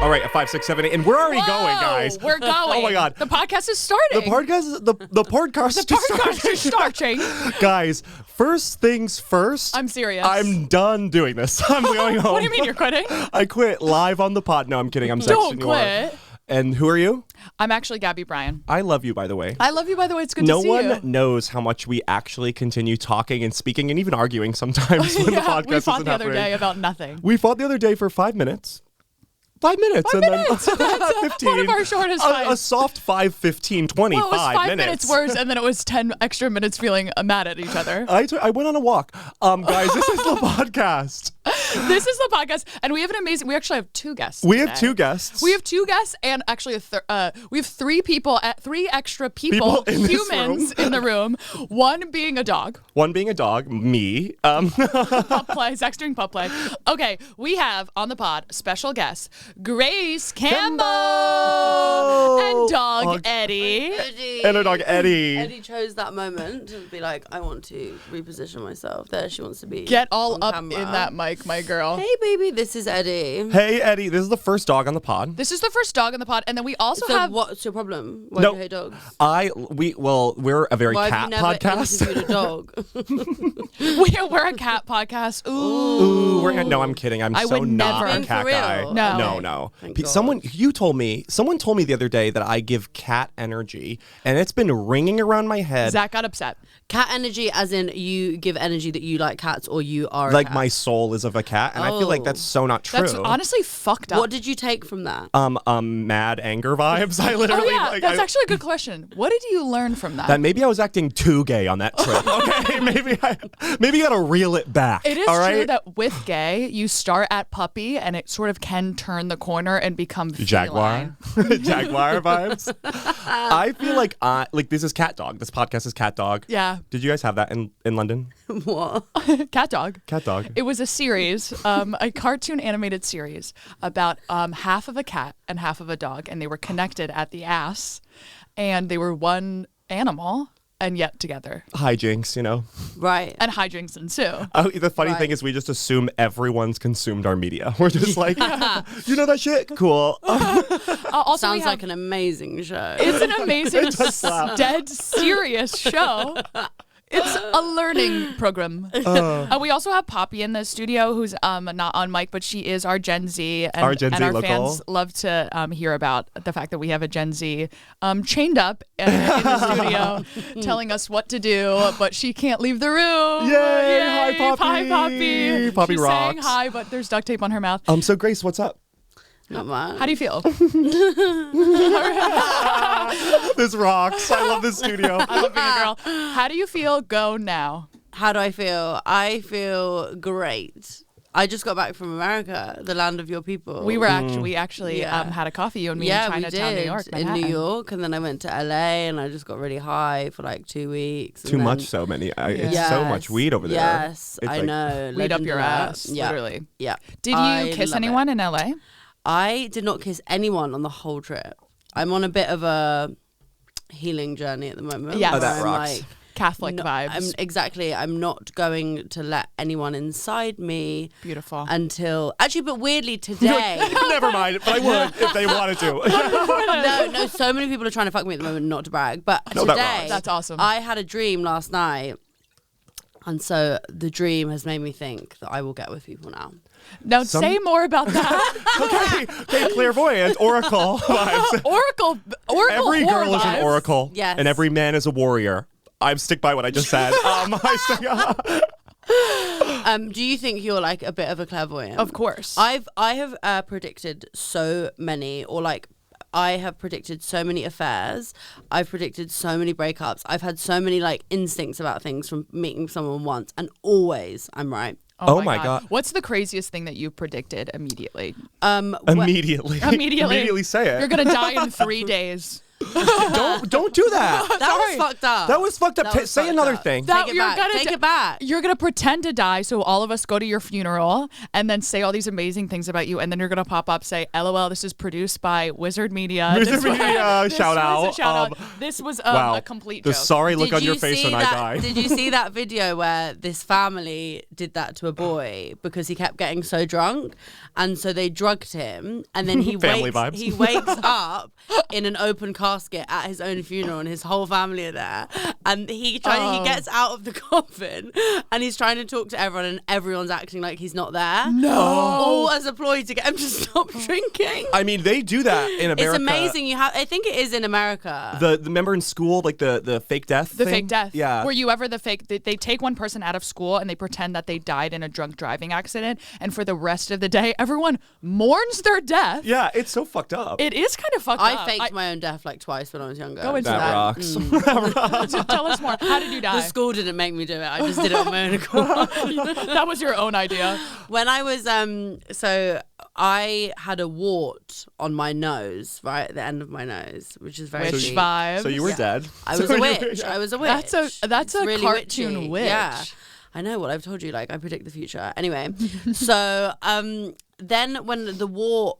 All right, a 5, 6, 7, 8, and we're already going, guys. We're going. Oh my God, the podcast is starting. the podcast is starting. Guys, first things first. I'm serious. I'm done doing this. I'm going home. What do you mean you're quitting? I quit live on the pod. No, I'm kidding. I'm Don't sexting you quit. on. And who are you? I'm actually Gabby Bryan. I love you, by the way. I love you, by the way. It's good to see you. No one knows how much we actually continue talking and speaking and even arguing sometimes when the podcast we fought isn't the other happening. day about nothing. We fought the other day for 5 minutes. 5 minutes. Five and minutes. then That's 15. one of our shortest fights. A soft 5, 15, 20, Well, it was 5 minutes. minutes worse, and then it was 10 extra minutes feeling mad at each other. I went on a walk. Guys, this is the podcast. This is the podcast, and we have we actually have 2 guests We today. have 2 guests. We have 2 guests, and actually we have 3 people, 3 extra people in this humans in the room. One being a dog. One being a dog, me. Pup play, Zach's doing pup play. Okay, we have on the pod special guests, Grace Campbell and dog Eddie. And our dog Eddie. Eddie chose that moment to be like, I want to reposition myself. There she wants to be. Get all on up camera. in that mic, my girl. Hey, baby, this is Eddie. Hey, Eddie. This is the first dog on the pod. This is the first dog on the pod, and then we also So have. what's your problem? Why No. do you hate dogs? We're a very Why cat have you never podcast. interviewed a dog? We're a cat podcast. Ooh. Ooh, no, I'm kidding. I'm I so would not never. a cat For real? guy. No. No. Thank Pe- God. Someone told me the other day that I give cat energy, and it's been ringing around my head. Zach got upset. Cat energy, as in you give energy that you like cats, or you are a Like cat? my soul is of a cat, and I feel like Oh. that's so not true. That's honestly fucked up. What did you take from that? Mad anger vibes. I literally Oh yeah, like, that's actually a good question. What did you learn from that? that maybe I was acting too gay on that trip. Okay, maybe you gotta reel it back. It is all true right? that with gay, you start at puppy and it sort of can turn the corner and become Jaguar, feline. Jaguar vibes. I feel like this is Cat Dog. This podcast is Cat Dog. Yeah. Did you guys have that in London? What? Cat dog. Cat Dog. It was a series, a cartoon animated series about half of a cat and half of a dog, and they were connected at the ass, and they were one animal and yet together. Hijinks, you know. Right. And hijinks ensue. Oh, the funny Right. thing is we just assume everyone's consumed our media. We're just like, you know that shit? Cool. Also, we Sounds have, like an amazing show. it's an amazing, does slap. dead serious show. It's a learning program. We also have Poppy in the studio, who's not on mic, but she is our Gen Z. And Our Gen Z our local. fans love to hear about the fact that we have a Gen Z chained up in the studio telling us what to do, but she can't leave the room. Yay! Hi, Poppy. Hi, Poppy. Poppy She's rocks. saying hi, but there's duct tape on her mouth. So Grace, what's up? Not much. How do you feel? This rocks. I love this studio. I love being a girl. How do you feel? Go now. How do I feel? I feel great. I just got back from America, the land of your people. We actually Yeah. had a coffee, you and me, yeah, in we Chinatown, did New York, in New Manhattan. York, and then I went to LA, and I just got really high for like 2 weeks. and Too then- much, so many. It's Yes, so much weed over there. Yes, It's I like- know. Weed up your Legend alert. ass, Yeah. literally. Yeah. Did you I kiss love anyone it. in LA? I did not kiss anyone on the whole trip. I'm on a bit of a healing journey at the moment. Yes. Oh, that where I'm rocks. like, Catholic no, vibes. I'm not going to let anyone inside me Beautiful. until actually, but weirdly today. Never mind, but I would if they wanted to. no, so many people are trying to fuck me at the moment, not to brag. But No, that today, rocks. That's awesome. I had a dream last night, and so the dream has made me think that I will get with people now. Now say more about that. Okay, clairvoyant, oracle vibes. Oracle Every horror girl is an vibes. oracle, Yes. and every man is a warrior. I stick by what I just said. Do you think you're like a bit of a clairvoyant? Of course. I have predicted so many, or like I have predicted so many affairs. I've predicted so many breakups. I've had so many like instincts about things from meeting someone once, and always I'm right. Oh my God. What's the craziest thing that you predicted immediately? Immediately. Immediately. Immediately say it. You're going to die in 3 days. Don't do that. That was fucked up. That was fucked up. That was Say fucked another up. thing. Take it back. You're gonna pretend to die, so all of us go to your funeral and then say all these amazing things about you, and then you're gonna pop up, say, "LOL, this is produced by Wizard Media." Wizard Media, shout out. This was Wow. a complete The joke. sorry look Did on your you face see when I that- die. Did you see that video where this family did that to a boy because he kept getting so drunk, and so they drugged him, and then he Family vibes. he wakes up in an open casket at his own funeral, and his whole family are there, and he gets out of the coffin, and he's trying to talk to everyone, and everyone's acting like he's not there. No. All as a ploy to get him to stop drinking. I mean, they do that in America. It's amazing. I think it is in America. The member in school, like the fake death. The thing? fake death. Yeah. Were you ever the fake? They take one person out of school and they pretend that they died in a drunk driving accident, and for the rest of the day, everyone mourns their death. Yeah, it's so fucked up. It is kind of fucked I up. faked my own death like twice when I was younger. Go into that that. rocks. So tell us more. How did you The die? school didn't make me do it. I just did it on my own accord. That was your own idea. When I was so I had a wart on my nose, right at the end of my nose, which is very Witch cheap. vibes. So you were dead. I was a witch. I was a witch. That's It's a really cartoon witchy. witch. Yeah. I know what I've told you. Like I predict the future. Anyway, so then when the wart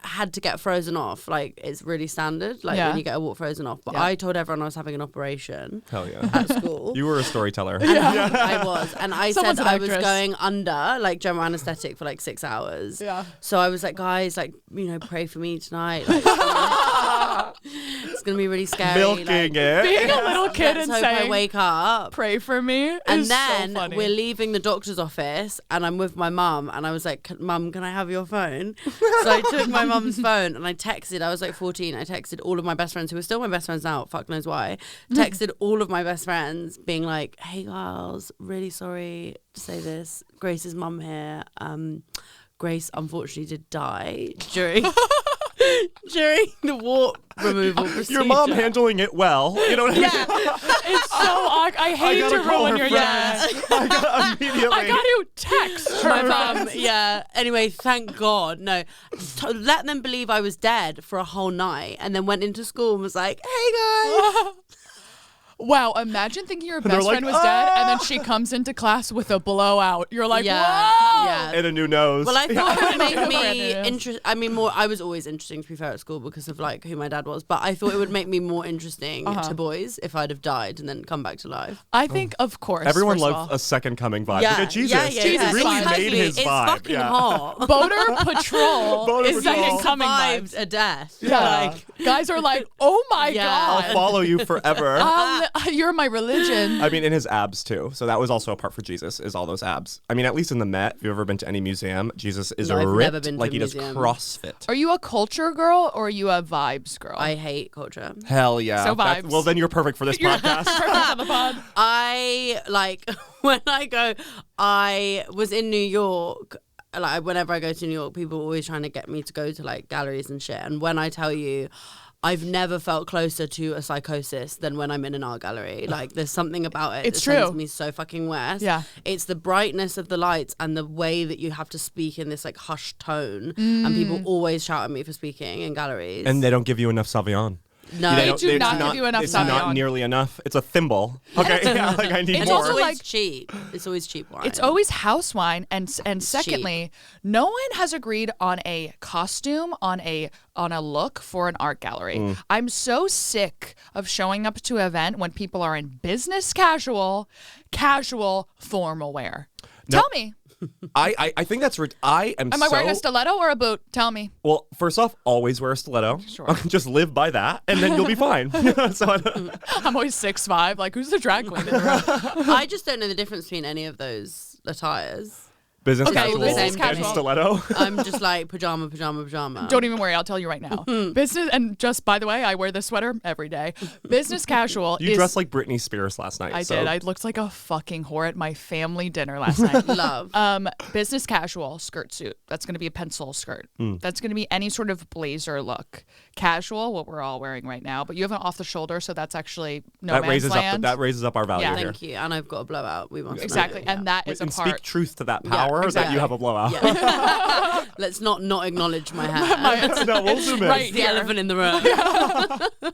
had to get frozen off, like it's really standard, like Yeah. when you get a wart frozen off. But Yeah. I told everyone I was having an operation Hell yeah. at school. You were a storyteller. I was, and I Someone's said an I was actress. going under like general anesthetic for like 6 hours. Yeah. So I was like, guys, like pray for me tonight. Like, it's gonna be really scary. Milking like, it. Being a little kid let's and hope I saying, wake up. "Pray for me," And is then so funny. we're leaving the doctor's office, and I'm with my mum, and I was like, "Mum, can I have your phone?" So I took my mum's phone, and I texted. I was like 14. I texted all of my best friends, who are still my best friends now. Fuck knows why. Texted all of my best friends, being like, "Hey girls, really sorry to say this. Grace's mum here. Grace unfortunately did die during." During the wart removal procedure. Your mom handling it well. You know what I mean? Yeah. It's so awkward. I hate gotta to call ruin her your friends. day. I got immediately. I got to text My her mum, yeah. Anyway, thank God. No, let them believe I was dead for a whole night, and then went into school and was like, "Hey guys." Wow, imagine thinking your they're best like, friend was dead, and then "Ah!" she comes into class with a blowout. You're like, Yeah, whoa! yeah. And a new nose. Well, I thought it would make Brand me new. interesting. I mean, more. I was always interesting, to be fair, at school because of like who my dad was. But I thought it would make me more interesting to boys if I'd have died and then come back to life. I think, of course, Everyone first of loves all. a second coming vibe. Yeah, Look at Jesus. yeah, He yeah. really Exactly. made his It's vibe. fucking yeah. hot. Boater Patrol Boater is Patrol. second coming Survived vibes. a death. Yeah. Like, Guys are like, oh my Yeah. God. I'll follow you forever. You're my religion. I mean, in his abs too. So that was also a part for Jesus, is all those abs. I mean, at least in the Met, if you've ever been to any museum, Jesus is No, I've never ripped been to like a he does museum. CrossFit. Are you a culture girl or are you a vibes girl? I hate culture. Hell yeah. So That's- vibes. Well, then you're perfect for this podcast. Perfect on the pod. I like when I go. I was in New York. Like whenever I go to New York, people are always trying to get me to go to like galleries and shit. And when I tell you, I've never felt closer to a psychosis than when I'm in an art gallery. Like there's something about it. It's that sends true. me so fucking west. Yeah. It's the brightness of the lights and the way that you have to speak in this like hushed tone. And people always shout at me for speaking in galleries. And they don't give you enough Sauvignon. no, They don't- do it's not give you enough It's not Sauvignon. nearly enough. It's a thimble. Okay, yeah, like I need It's And more. it's also always like- cheap. It's always cheap wine. It's always house wine, and secondly, no one has agreed on a costume, on a look for an art gallery. I'm so sick of showing up to an event when people are in business casual formal wear. No. Tell me, I think that's. I am. am I wearing a stiletto or a boot? Tell me. Well, first off, always wear a stiletto. Sure. Just live by that, and then you'll be fine. So I'm always 6'5". Like, who's the drag queen in the room? I just don't know the difference between any of those attires. business Okay, casual business and casual. stiletto. I'm just like pajama. Don't even worry, I'll tell you right now. Business, and just by the way, I wear this sweater every day. Business casual You is. dressed like Britney Spears last night. I so. did. I looked like a fucking whore at my family dinner last night. Love. Business casual skirt suit. That's going to be a pencil skirt. That's going to be any sort of blazer look. Casual, what we're all wearing right now, but you have an off the shoulder, so that's actually no that man's raises land. up. That raises up our value Yeah. here. Thank you. And I've got a blowout. We must Exactly, know. and that is a And part. speak truth to that Yeah. power. shower that you have a blowout. Yeah. Let's not acknowledge my hair. No, we'll zoom in. Right. It's the elephant in the room.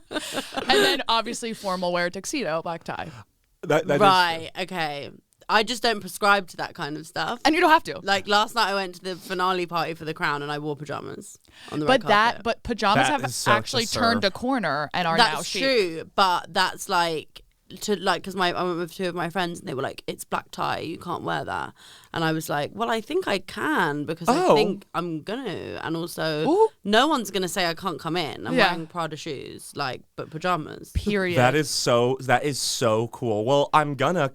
And then obviously formal wear, tuxedo, black tie. That is- Right. Okay. I just don't prescribe to that kind of stuff. And you don't have to. Like last night, I went to the finale party for The Crown, and I wore pajamas on the red carpet. But pajamas That have is such a actually serve. turned a corner and are now That's chic. true, but that's like because I went with two of my friends and they were like, it's black tie, you can't wear that, and I was like, well, I think I can because I think I'm gonna, and also no one's gonna say I can't come in. I'm wearing Prada shoes, but pajamas. Period. That is so cool. Well, I'm gonna.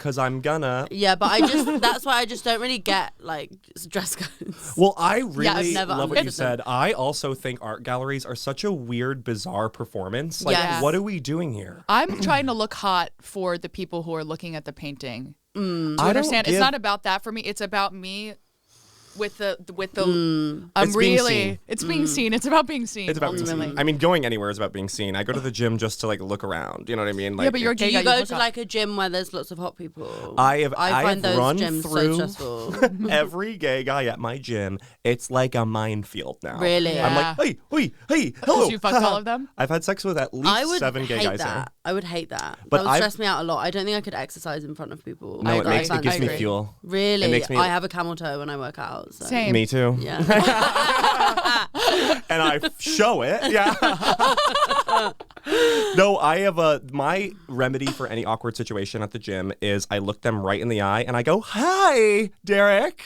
Yeah, but that's why I just don't really get like dress codes. Well, I I've really never love what you understood them. said. I also think art galleries are such a weird, bizarre performance. Like, Yes. what are we doing here? I'm trying to look hot for the people who are looking at the painting. I To don't understand, it's give- not about that for me. It's about me with the. I'm It's being really. seen. It's being seen. It's about being seen. It's about being ultimately. seen. I mean, going anywhere is about being seen. I go to the gym just to like look around. You know what I mean? Like, Yeah, but you're a Do gay guy. you go look to up. like a gym where there's lots of hot people? I find have those run gyms through so stressful. every gay guy at my gym. It's like a minefield now. Really? I'm Yeah. like, hey, hello. You fucked all of them? I've had sex with at least I would 7 gay hate guys that. there. I would hate that. But That would I've- stress me out a lot. I don't think I could exercise in front of people. No, I it gives me agree. fuel. Really? It makes me- I have a camel toe when I work out. So. Same. Me too. Yeah. And I show it. Yeah. No, I have my remedy for any awkward situation at the gym is I look them right in the eye and I go, "Hi, Derek.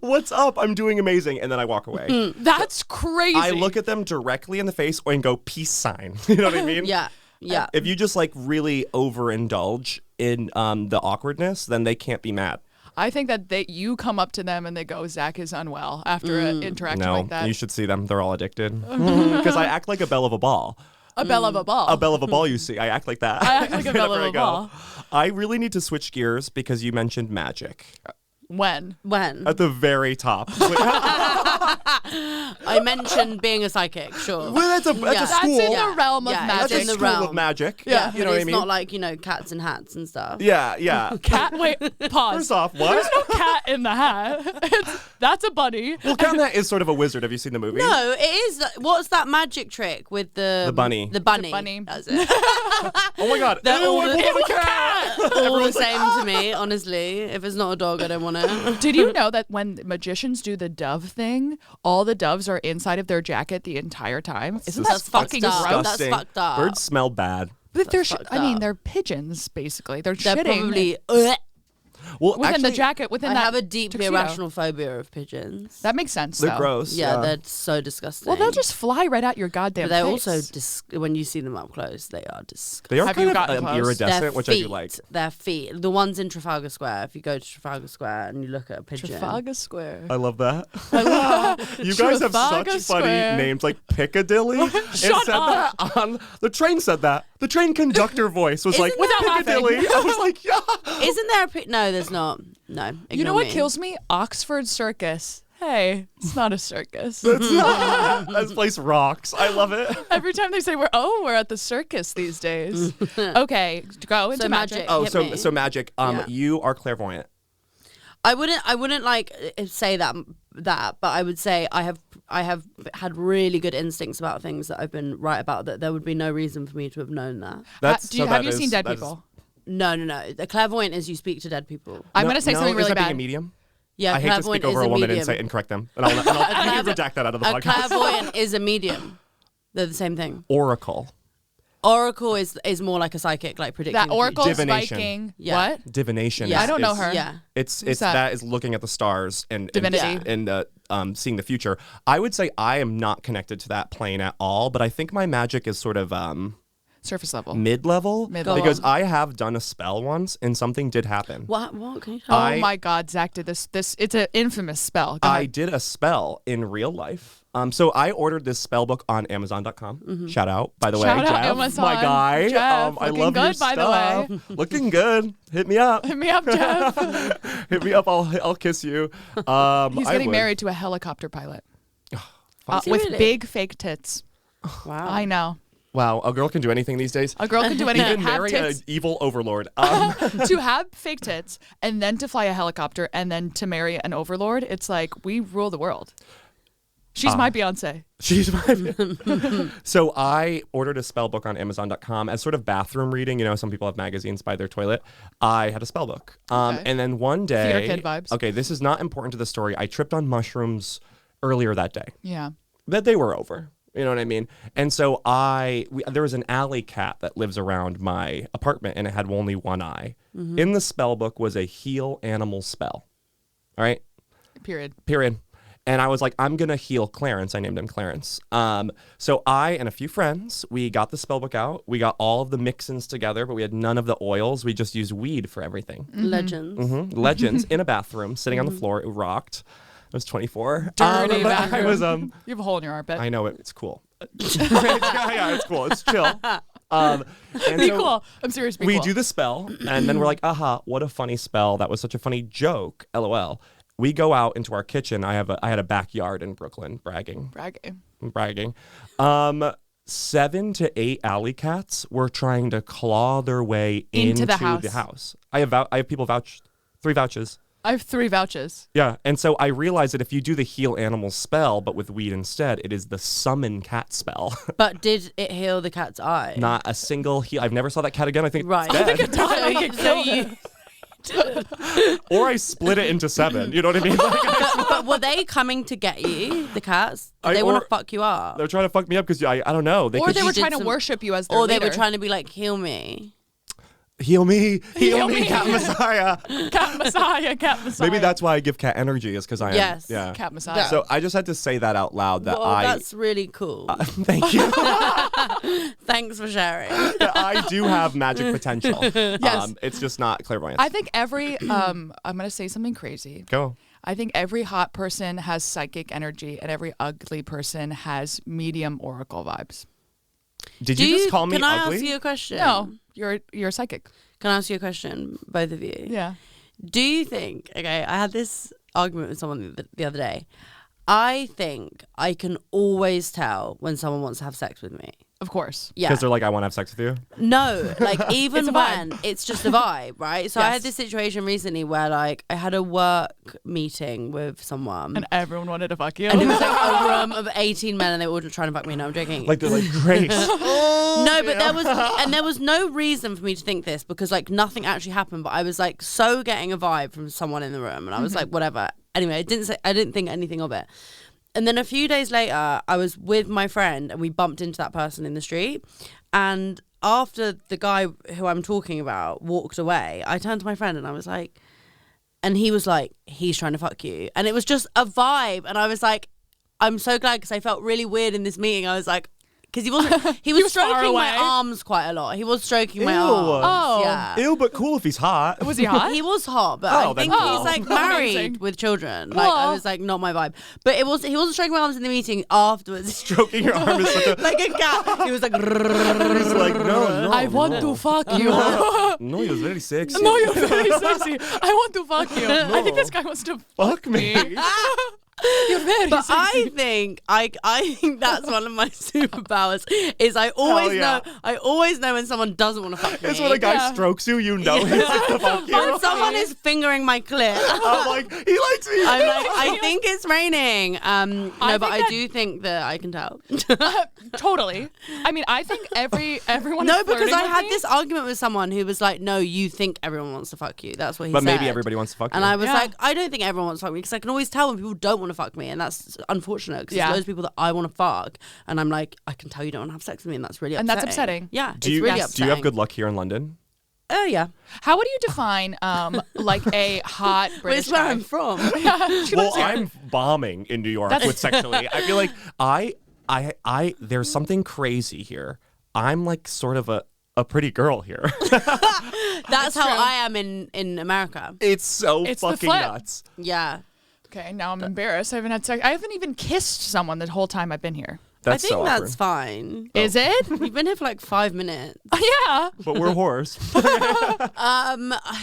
What's up? I'm doing amazing." And then I walk away. That's crazy. I look at them directly in the face and go, "Peace sign." You know what I mean? Yeah. Yeah. If you just like really overindulge in the awkwardness, then they can't be mad. I think that you come up to them and they go, Zach is unwell after an interaction No, like that. you should see them. They're all addicted. Because I act like a belle of a ball. A belle of a ball. A belle of a ball, you see. I act like that. I act like a belle of Whenever a I go. ball. I really need to switch gears because you mentioned magic When? When? at the very top. I mentioned being a psychic, sure. Well, that's a Yeah. school. That's in the realm of Yeah, That's magic. a in the school realm. of magic. Yeah. You but know what I it's mean? not like, cats and hats and stuff. Yeah, yeah. Cat, wait, pause. First off, what? There's no cat in the hat. That's a bunny. Well, Cat in the Hat is sort of a wizard. Have you seen the movie? No, it is. What's that magic trick with the bunny. The bunny. bunny. That's it. Oh my God. They're Ew, all I the- pulled out a cat. All the Everyone's like, same to me, honestly. If it's not a dog, I don't want it. Did you know that when magicians do the dove thing, all the doves are inside of their jacket the entire time? Isn't that That's fucking fucked up. gross? That's disgusting. fucked up. Birds smell bad. But they're, fucked I mean, up. they're pigeons basically. They're They're shitting probably. Well, within the actually, jacket. Within I that have a deeply tuxedo. irrational phobia of pigeons. That makes sense. they're though. gross. Yeah, they're so disgusting. Well, they'll just fly right at your goddamn But they're face. also when you see them up close, they are disgusting. They are Have kind you of gotten close? iridescent, Their which feet, I do like. Their feet, the ones in Trafalgar Square. If you go to Trafalgar Square and you look at a pigeon, Trafalgar Square. I love that. You guys have Trafalgar such Square. funny names like Piccadilly. It Shut said up. that on the train. Said that the train conductor voice was like Isn't that- Piccadilly. I was like, yeah. isn't there a no? There's not. No, You know ignore what me. kills me? Oxford Circus. Hey, it's not a circus. It's not. This place rocks. I love it. Every time they say we're at the circus these days. Okay, go into So magic. magic. Oh, Hit so me. so magic. Yeah. You are clairvoyant. I wouldn't like say that, but I would say I have had really good instincts about things that I've been right about. That there would be no reason for me to have known that. Have you seen dead people? No. The clairvoyant is you speak to dead people. I'm going to say something really is that being a bad. medium? Yeah, I hate to clairvoyant speak over is a woman medium. and say and correct them. And I'll you can redact that out of the A podcast. clairvoyant is a medium. They're the same thing. Oracle. Oracle is more like a psychic, like predicting. That the Oracle's Divination. Viking. Yeah. What? Divination. Yeah. is- I don't know is- her. future. Yeah. It's Who's that? that is looking at the stars and Divinity. and seeing the future. I would say I am not connected to that plane at all, but I think my magic is sort of Surface level. mid-level Mid-level. because I have done a spell once and something did happen. What can you tell Oh me? my God, Zach did this. It's an infamous spell. Go I ahead. did a spell in real life. So I ordered this spell book on Amazon.com. Shout out, by the way, Shout out Jeff, Amazon. my guy. Jeff, I looking love your good, by the way. stuff. Looking good. Hit me up. Hit me up, Jeff. Hit me up. I'll kiss you. He's I getting would. married to a helicopter pilot Is he with really? big fake tits. Wow. I know. Wow, a girl can do anything these days. A girl can do anything. Even Have marry an tits. evil overlord. To have fake tits and then to fly a helicopter and then to marry an overlord, it's like we rule the world. She's my Beyonce. She's my. So I ordered a spell book on Amazon.com as sort of bathroom reading. You know, some people have magazines by their toilet. I had a spell book. Okay. And then one day. Theater kid vibes. Okay, this is not important to the story. I tripped on mushrooms earlier that day. Yeah. That they were over. You know what I mean? And so there was an alley cat that lives around my apartment, and it had only one eye. Mm-hmm. In the spell book was a heal animal spell. All right? Period. And I was like, I'm going to heal Clarence. I named him Clarence. So I and a few friends, we got the spell book out. We got all of the mix-ins together, but we had none of the oils. We just used weed for everything. Legends. Legends in a bathroom, sitting on the floor. It rocked. I was 24. Dirty but bathroom. I was, You have a hole in your armpit. I know it. It's cool. yeah, it's cool. It's chill. And Be so cool. I'm serious. Be we cool. do the spell, and then we're like, aha, what a funny spell. That was such a funny joke. LOL. We go out into our kitchen. I had a backyard in Brooklyn. Bragging. 7 to 8 alley cats were trying to claw their way into the the house. I have people vouch, 3 vouches. I have 3 vouches. Yeah, and so I realized that if you do the heal animal spell, but with weed instead, it is the summon cat spell. But did it heal the cat's eye? Not a single heal. I've never saw that cat again. I think Right. it's I dead. think it died. I think it killed it. Or I split it into 7. You know what I mean? But were they coming to get you, the cats? Did they want to fuck you up? They're trying to fuck me up because I don't know. Or they were trying to worship you as their Or they leader. were trying to be like, heal me. heal me, Heal me. Cat Messiah. Cat Messiah. Maybe that's why I give cat energy is because I am. Yes. Yeah. Cat Messiah. So I just had to say that out loud. That Well, that's really cool. Thank you. Thanks for sharing. That I do have magic potential. Yes. It's just not clairvoyance. I think every I'm gonna say something crazy. Go. I think every hot person has psychic energy, and every ugly person has medium oracle vibes. Did you just call me Can I ugly? ask you a question? No, you're psychic. Can I ask you a question, both of you? Yeah. Do you think, okay, I had this argument with someone the other day. I think I can always tell when someone wants to have sex with me. Of course. Yeah. Because they're like, I want to have sex with you. No, like even It's a when vibe. it's just a vibe, right? So I Yes. had this situation recently where like I had a work meeting with someone. And everyone wanted to fuck you. And it was like a room of 18 men and they were all just trying to fuck me. No, I'm joking. Like they're like, Grace. No, but there was no reason for me to think this because like nothing actually happened. But I was like so getting a vibe from someone in the room, and I was like, whatever. Anyway, I didn't think anything of it. And then a few days later, I was with my friend, and we bumped into that person in the street. And after the guy who I'm talking about walked away, I turned to my friend and I was like, and he was like, he's trying to fuck you, and it was just a vibe. And I was like, I'm so glad because I felt really weird in this meeting. I was like. Because he was was far stroking my away. arms quite a lot. He was stroking my Ew. arms. Oh. Yeah. Ew, but cool if he's hot. Was he hot? He was hot, but Oh, I then think cool. he's like Amazing. married with children. Like I Aw. was like, not my vibe. But he wasn't stroking my arms in the meeting afterwards. Stroking your arm is such a. Like a cat. He was like, He's like, no. I want to fuck you. No, you're very sexy. No, you're very sexy. I want to fuck you. I think this guy wants to Fuck me. You're very But sexy. I think that's one of my superpowers. Is I always yeah. know when someone doesn't want to fuck me. It's when a guy Yeah. strokes you, you know he's gonna fuck you. When someone is fingering my clit. I'm like, he likes me. I'm like, I think it's raining. No, but think I that- do think that I can tell. Totally. I mean, I think everyone. No, is because flirting I with had me. this argument with someone who was like, "No, you think everyone wants to fuck you." That's what he But said. maybe everybody wants to fuck you. And I was Yeah. like, I don't think everyone wants to fuck me because I can always tell when people don't want to fuck me, and that's unfortunate because Yeah. there's loads of people that I want to fuck, and I'm like, I can tell you don't want to have sex with me, and that's really And upsetting. that's upsetting. Yeah, do it's you really Yes. do you have upsetting. good luck here in London? Oh yeah, How would you define like a hot but British it's where guy? I'm from. She Well, lives here. I'm bombing in New York That's- with sexually. I feel like I there's something crazy here. I'm like sort of a pretty girl here. That's how true. I am in America. It's so It's the fucking flip. nuts. Yeah, Okay, now I'm embarrassed. I haven't had sex. I haven't even kissed someone the whole time I've been here. That's I think so that's awkward. fine. Is it? You've been here for like 5 minutes. Yeah. But we're whores.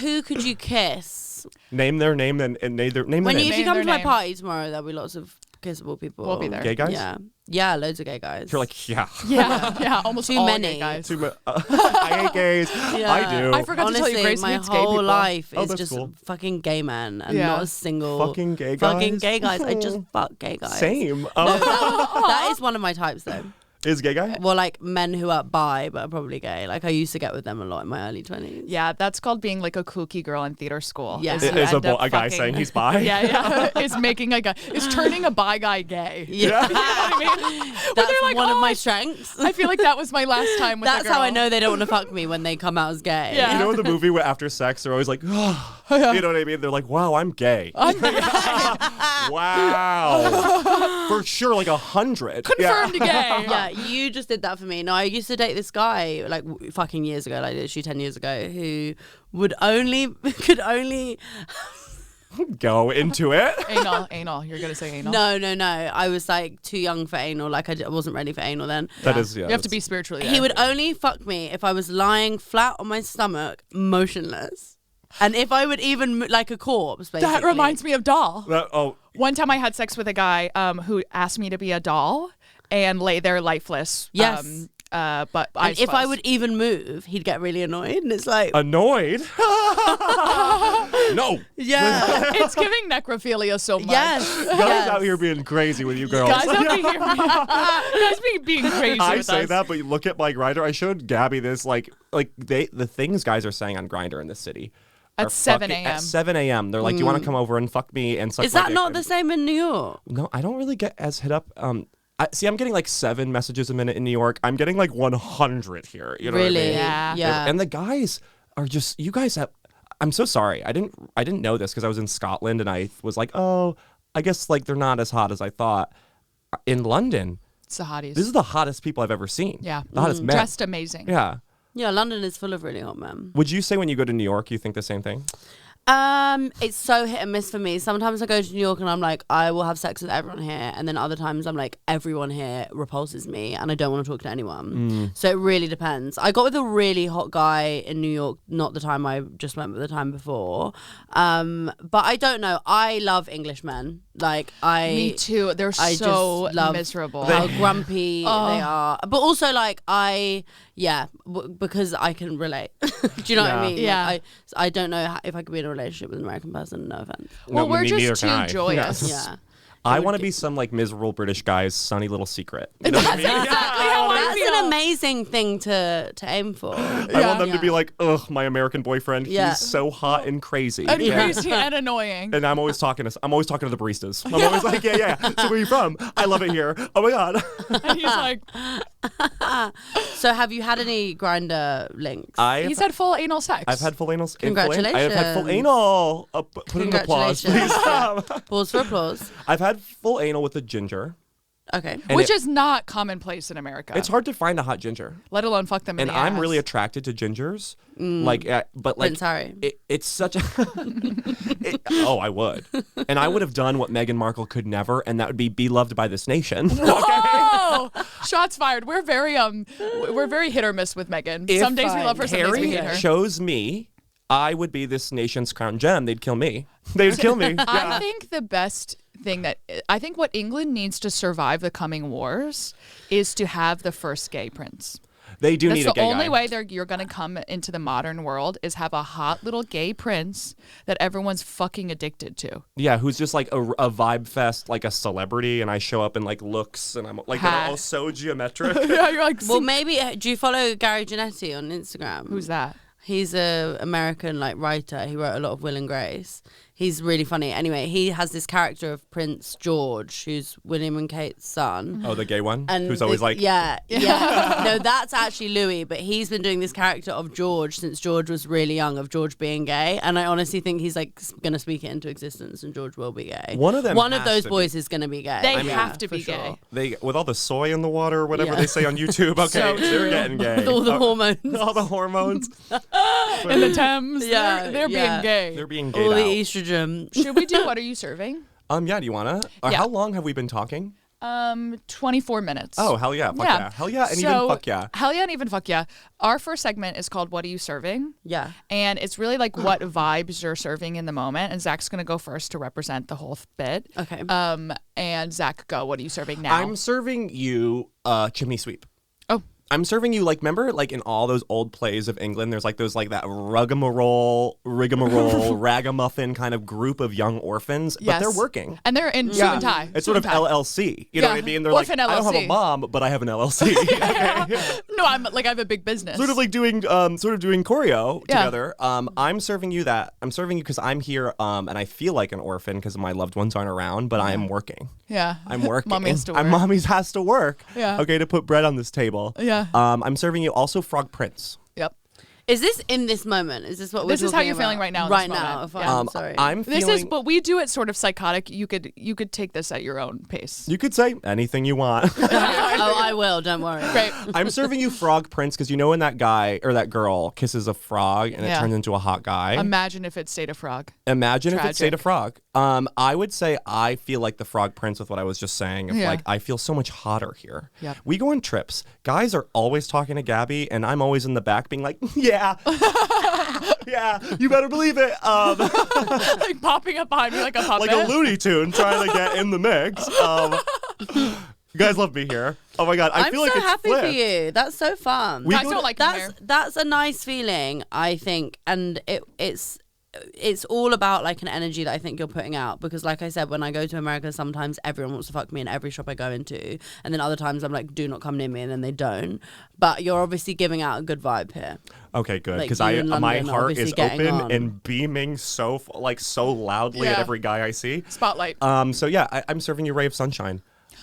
Who could you kiss? Name their name and name their name. When their if name. you come their to my name. party tomorrow, there'll be lots of kissable people. We'll be there. Gay guys? Yeah. Yeah, loads of gay guys. You're like, yeah. Yeah, almost Too all many. gay guys. I hate gays. Yeah. I do. I forgot to tell you, Honestly, Grace my hates gay whole people. life Oh, is that's just cool. fucking gay men and Yeah. not a single Fucking gay guys. fucking gay guys. I just fuck gay guys. Same. No, that is one of my types though. Is gay guy? Well, like men who are bi but are probably gay. Like I used to get with them a lot in my early 20s. Yeah, that's called being like a kooky girl in theater school. Yeah. is It you Is end up a guy fucking- saying he's bi? Yeah. Is making a guy. Is turning a bi guy gay. Yeah. You know what I mean? Where That's they're like, one of "Oh, my strengths. I feel like that was my last time with a That's girl. how I know they don't want to fuck me when they come out as gay. Yeah. You know in the movie where after sex they're always like, oh, you know what I mean? They're like, wow, I'm gay. Wow. For sure, like 100. Confirmed gay. Yeah, you just did that for me. No, I used to date this guy like fucking years ago, like literally 10 years ago, who could only Go into it. Anal. You're gonna say anal. No. I was like too young for anal. Like I wasn't ready for anal then. That is, yeah. You have to be spiritually. He would only fuck me if I was lying flat on my stomach, motionless, and if I would even like a corpse. Basically. That reminds me of doll. Oh, One time I had sex with a guy who asked me to be a doll and lay there lifeless. Yes. But And if I would even move, he'd get really annoyed, and it's like, annoyed? No. yeah, it's giving necrophilia so much. yes, Guys out here being crazy with you girls. Guys being crazy I with say us. that, but you look at my Grindr. I showed Gabby this, the things guys are saying on Grindr in this city. At are 7 fucking- a.m. At 7 a.m. They're like, do you want to come over and fuck me and suck is my that dick?" not the same in New York? No, I don't really get as hit up. I'm getting like 7 messages a minute in New York. I'm getting like 100 here. You know what I Really? mean? Yeah. And the guys are just, you guys have, I'm so sorry. I didn't know this because I was in Scotland and I was like, oh, I guess like they're not as hot as I thought. In London, It's the hotties. this is the hottest people I've ever seen. Yeah. The hottest men. Dressed amazing. Yeah. Yeah, London is full of really hot men. Would you say when you go to New York, you think the same thing? It's so hit and miss for me. Sometimes I go to New York and I'm like, I will have sex with everyone here, and then other times I'm like, everyone here repulses me and I don't want to talk to anyone. So it really depends. I got with a really hot guy in New York, not the time I just went, but the time before. But I don't know. I love English men. Like Me too. They're I so just love miserable. how grumpy they are, but also like because I can relate. Do you know what I Yeah. mean? Yeah. Like, I don't know if I could be in a relationship with an American person. No offense. Well, No, we're neither just can too I. joyous. Yeah. I want to be some like miserable British guy's sunny little secret. You know what I mean? Exactly how I That's feel. an amazing thing to aim for. I want them to be Yeah. like, ugh, my American boyfriend. Yeah. He's so hot and crazy. And Yeah. crazy and annoying. And I'm always talking to the baristas. I'm always like, yeah. So where are you from? I love it here. Oh my god. And he's like, So have you had any grinder links? he's had full anal sex. I've had full anal. Congratulations. I have had full anal. Put an applause, please. Pause for applause. I've had full anal with a ginger. Okay. And Which is not commonplace in America. It's hard to find a hot ginger. Let alone fuck them in And the I'm ass. really attracted to gingers. But like, Prince Harry. it's such a. Oh, I would, and I would have done what Meghan Markle could never, and that would be loved by this nation. Oh, shots fired. We're very hit or miss with Megan. If Some days we love her, some days we hate her. Harry chose me, I would be this nation's crown gem. They'd kill me. They would kill me. I think the best thing what England needs to survive the coming wars is to have the first gay prince. They do That's need the a gay only guy. way you're going to come into the modern world is have a hot little gay prince that everyone's fucking addicted to. Yeah, who's just like a vibe fest, like a celebrity, and I show up in like looks, and I'm like, they're all so geometric. Yeah, you're like, Well, maybe do you follow Gary Janetti on Instagram? who's that? He's a American like writer. He wrote a lot of Will and Grace. He's really funny. Anyway, he has this character of Prince George, who's William and Kate's son. Oh, the gay one, And who's always like, yeah. No, that's actually Louis, but he's been doing this character of George since George was really young, of George being gay, and I honestly think he's like gonna speak it into existence, and George will be gay. One of them one of has those to boys is gonna be gay. They Yeah, have to for be sure. gay. they with all the soy in the water, or whatever Yeah. they say on YouTube. Okay, So they're true. getting gay. With all the hormones. all the hormones. In the Thames, Yeah, they're yeah. being gay. They're being gay All the out. estrogen. Should we do What Are You Serving? Yeah, do you wanna? Or Yeah. how long have we been talking? 24 minutes. Oh, hell yeah. Fuck yeah. Hell yeah. And even fuck yeah. Hell yeah and even fuck yeah. Our first segment is called What Are You Serving? Yeah. And it's really like what vibes you're serving in the moment. And Zach's going to go first to represent the whole bit. Okay. And Zach, go. What are you serving now? I'm serving you chimney sweep. Oh. I'm serving you, like, remember, like, in all those old plays of England, there's, like, those, like, that rigmarole, ragamuffin kind of group of young orphans, but they're working. And they're in suit and tie. It's sort of LLC. You know what I mean? They're Orphan like, LLC. I don't have a mom, but I have an LLC. No, I have a big business. Sort of like doing choreo together. I'm serving you that. I'm serving you because I'm here, and I feel like an orphan because my loved ones aren't around, but I am working. Yeah. I'm working. Mommy has to work. Mommy has to work. Yeah. Okay, to put bread on this table. Yeah. I'm serving you also Frog Prince. Yep. Is this in this moment? Is this what we're This is how you're feeling right now. Right in this now. moment. I'm sorry. I'm feeling. This is, but we do it sort of psychotic. You could take this at your own pace. You could say anything you want. Oh, I will. Don't worry. Great. I'm serving you Frog Prince because you know when that guy or that girl kisses a frog and it turns into a hot guy. Imagine if it's State of Frog. Imagine if it's State Tragic. of Frog. I would say I feel like the Frog Prince with what I was just saying. Of like I feel so much hotter here. Yep. We go on trips. Guys are always talking to Gabby, and I'm always in the back being like, yeah, yeah, you better believe it. Like popping up behind me like a puppet. Like a Looney Tune trying to get in the mix. You guys love me here. Oh my God, I I'm feel like so it's happy flipped. for you. That's so fun. Guys don't like him here. That's a nice feeling, I think, and it's all about like an energy that I think you're putting out, because like I said, when I go to America, sometimes everyone wants to fuck me in every shop I go into, and then other times I'm like, do not come near me, and then they don't. But you're obviously giving out a good vibe here. Okay, good, Like, because you in my London are heart obviously is getting open on. and beaming so loudly at Yeah. every guy I see. Spotlight. So yeah, I'm serving you ray of sunshine.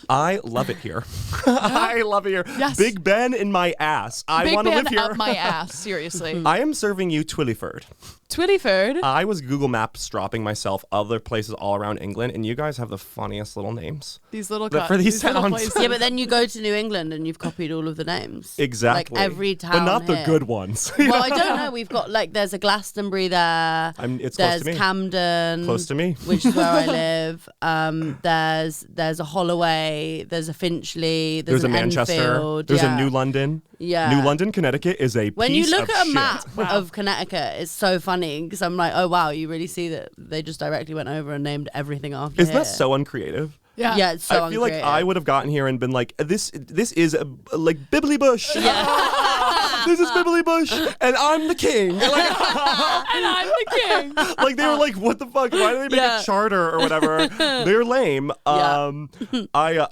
I love it here. I love it here. Yes. Big Ben in my ass. I Big want to man live here. up my ass. Seriously. I am serving you Twilliford. Twittyford. I was Google Maps dropping myself other places all around England, and you guys have the funniest little names. These little for these little towns. places. Yeah, but then you go to New England and you've copied all of the names. Exactly. Like every town but not the here. good ones. Well, I don't know. We've got like there's a Glastonbury there. It's close There's to me. Camden. Close to me. Which is where I live. There's a Holloway. There's a Finchley. There's a an Manchester. Enfield, There's yeah. a New London. Yeah. New London, Connecticut is a When piece you look of at a shit. map Wow. of Connecticut, it's so funny because I'm like, oh wow, you really see that they just directly went over and named everything after. Isn't here. that so uncreative? Yeah. Yeah, it's so I feel like uncreative. I would have gotten here and been like, this is like Bumblybush. Yeah. This is Bumblybush, and I'm the king. Like, And I'm the king. like they were like, what the fuck? Why do they make Yeah. a charter or whatever? They're lame. Yeah.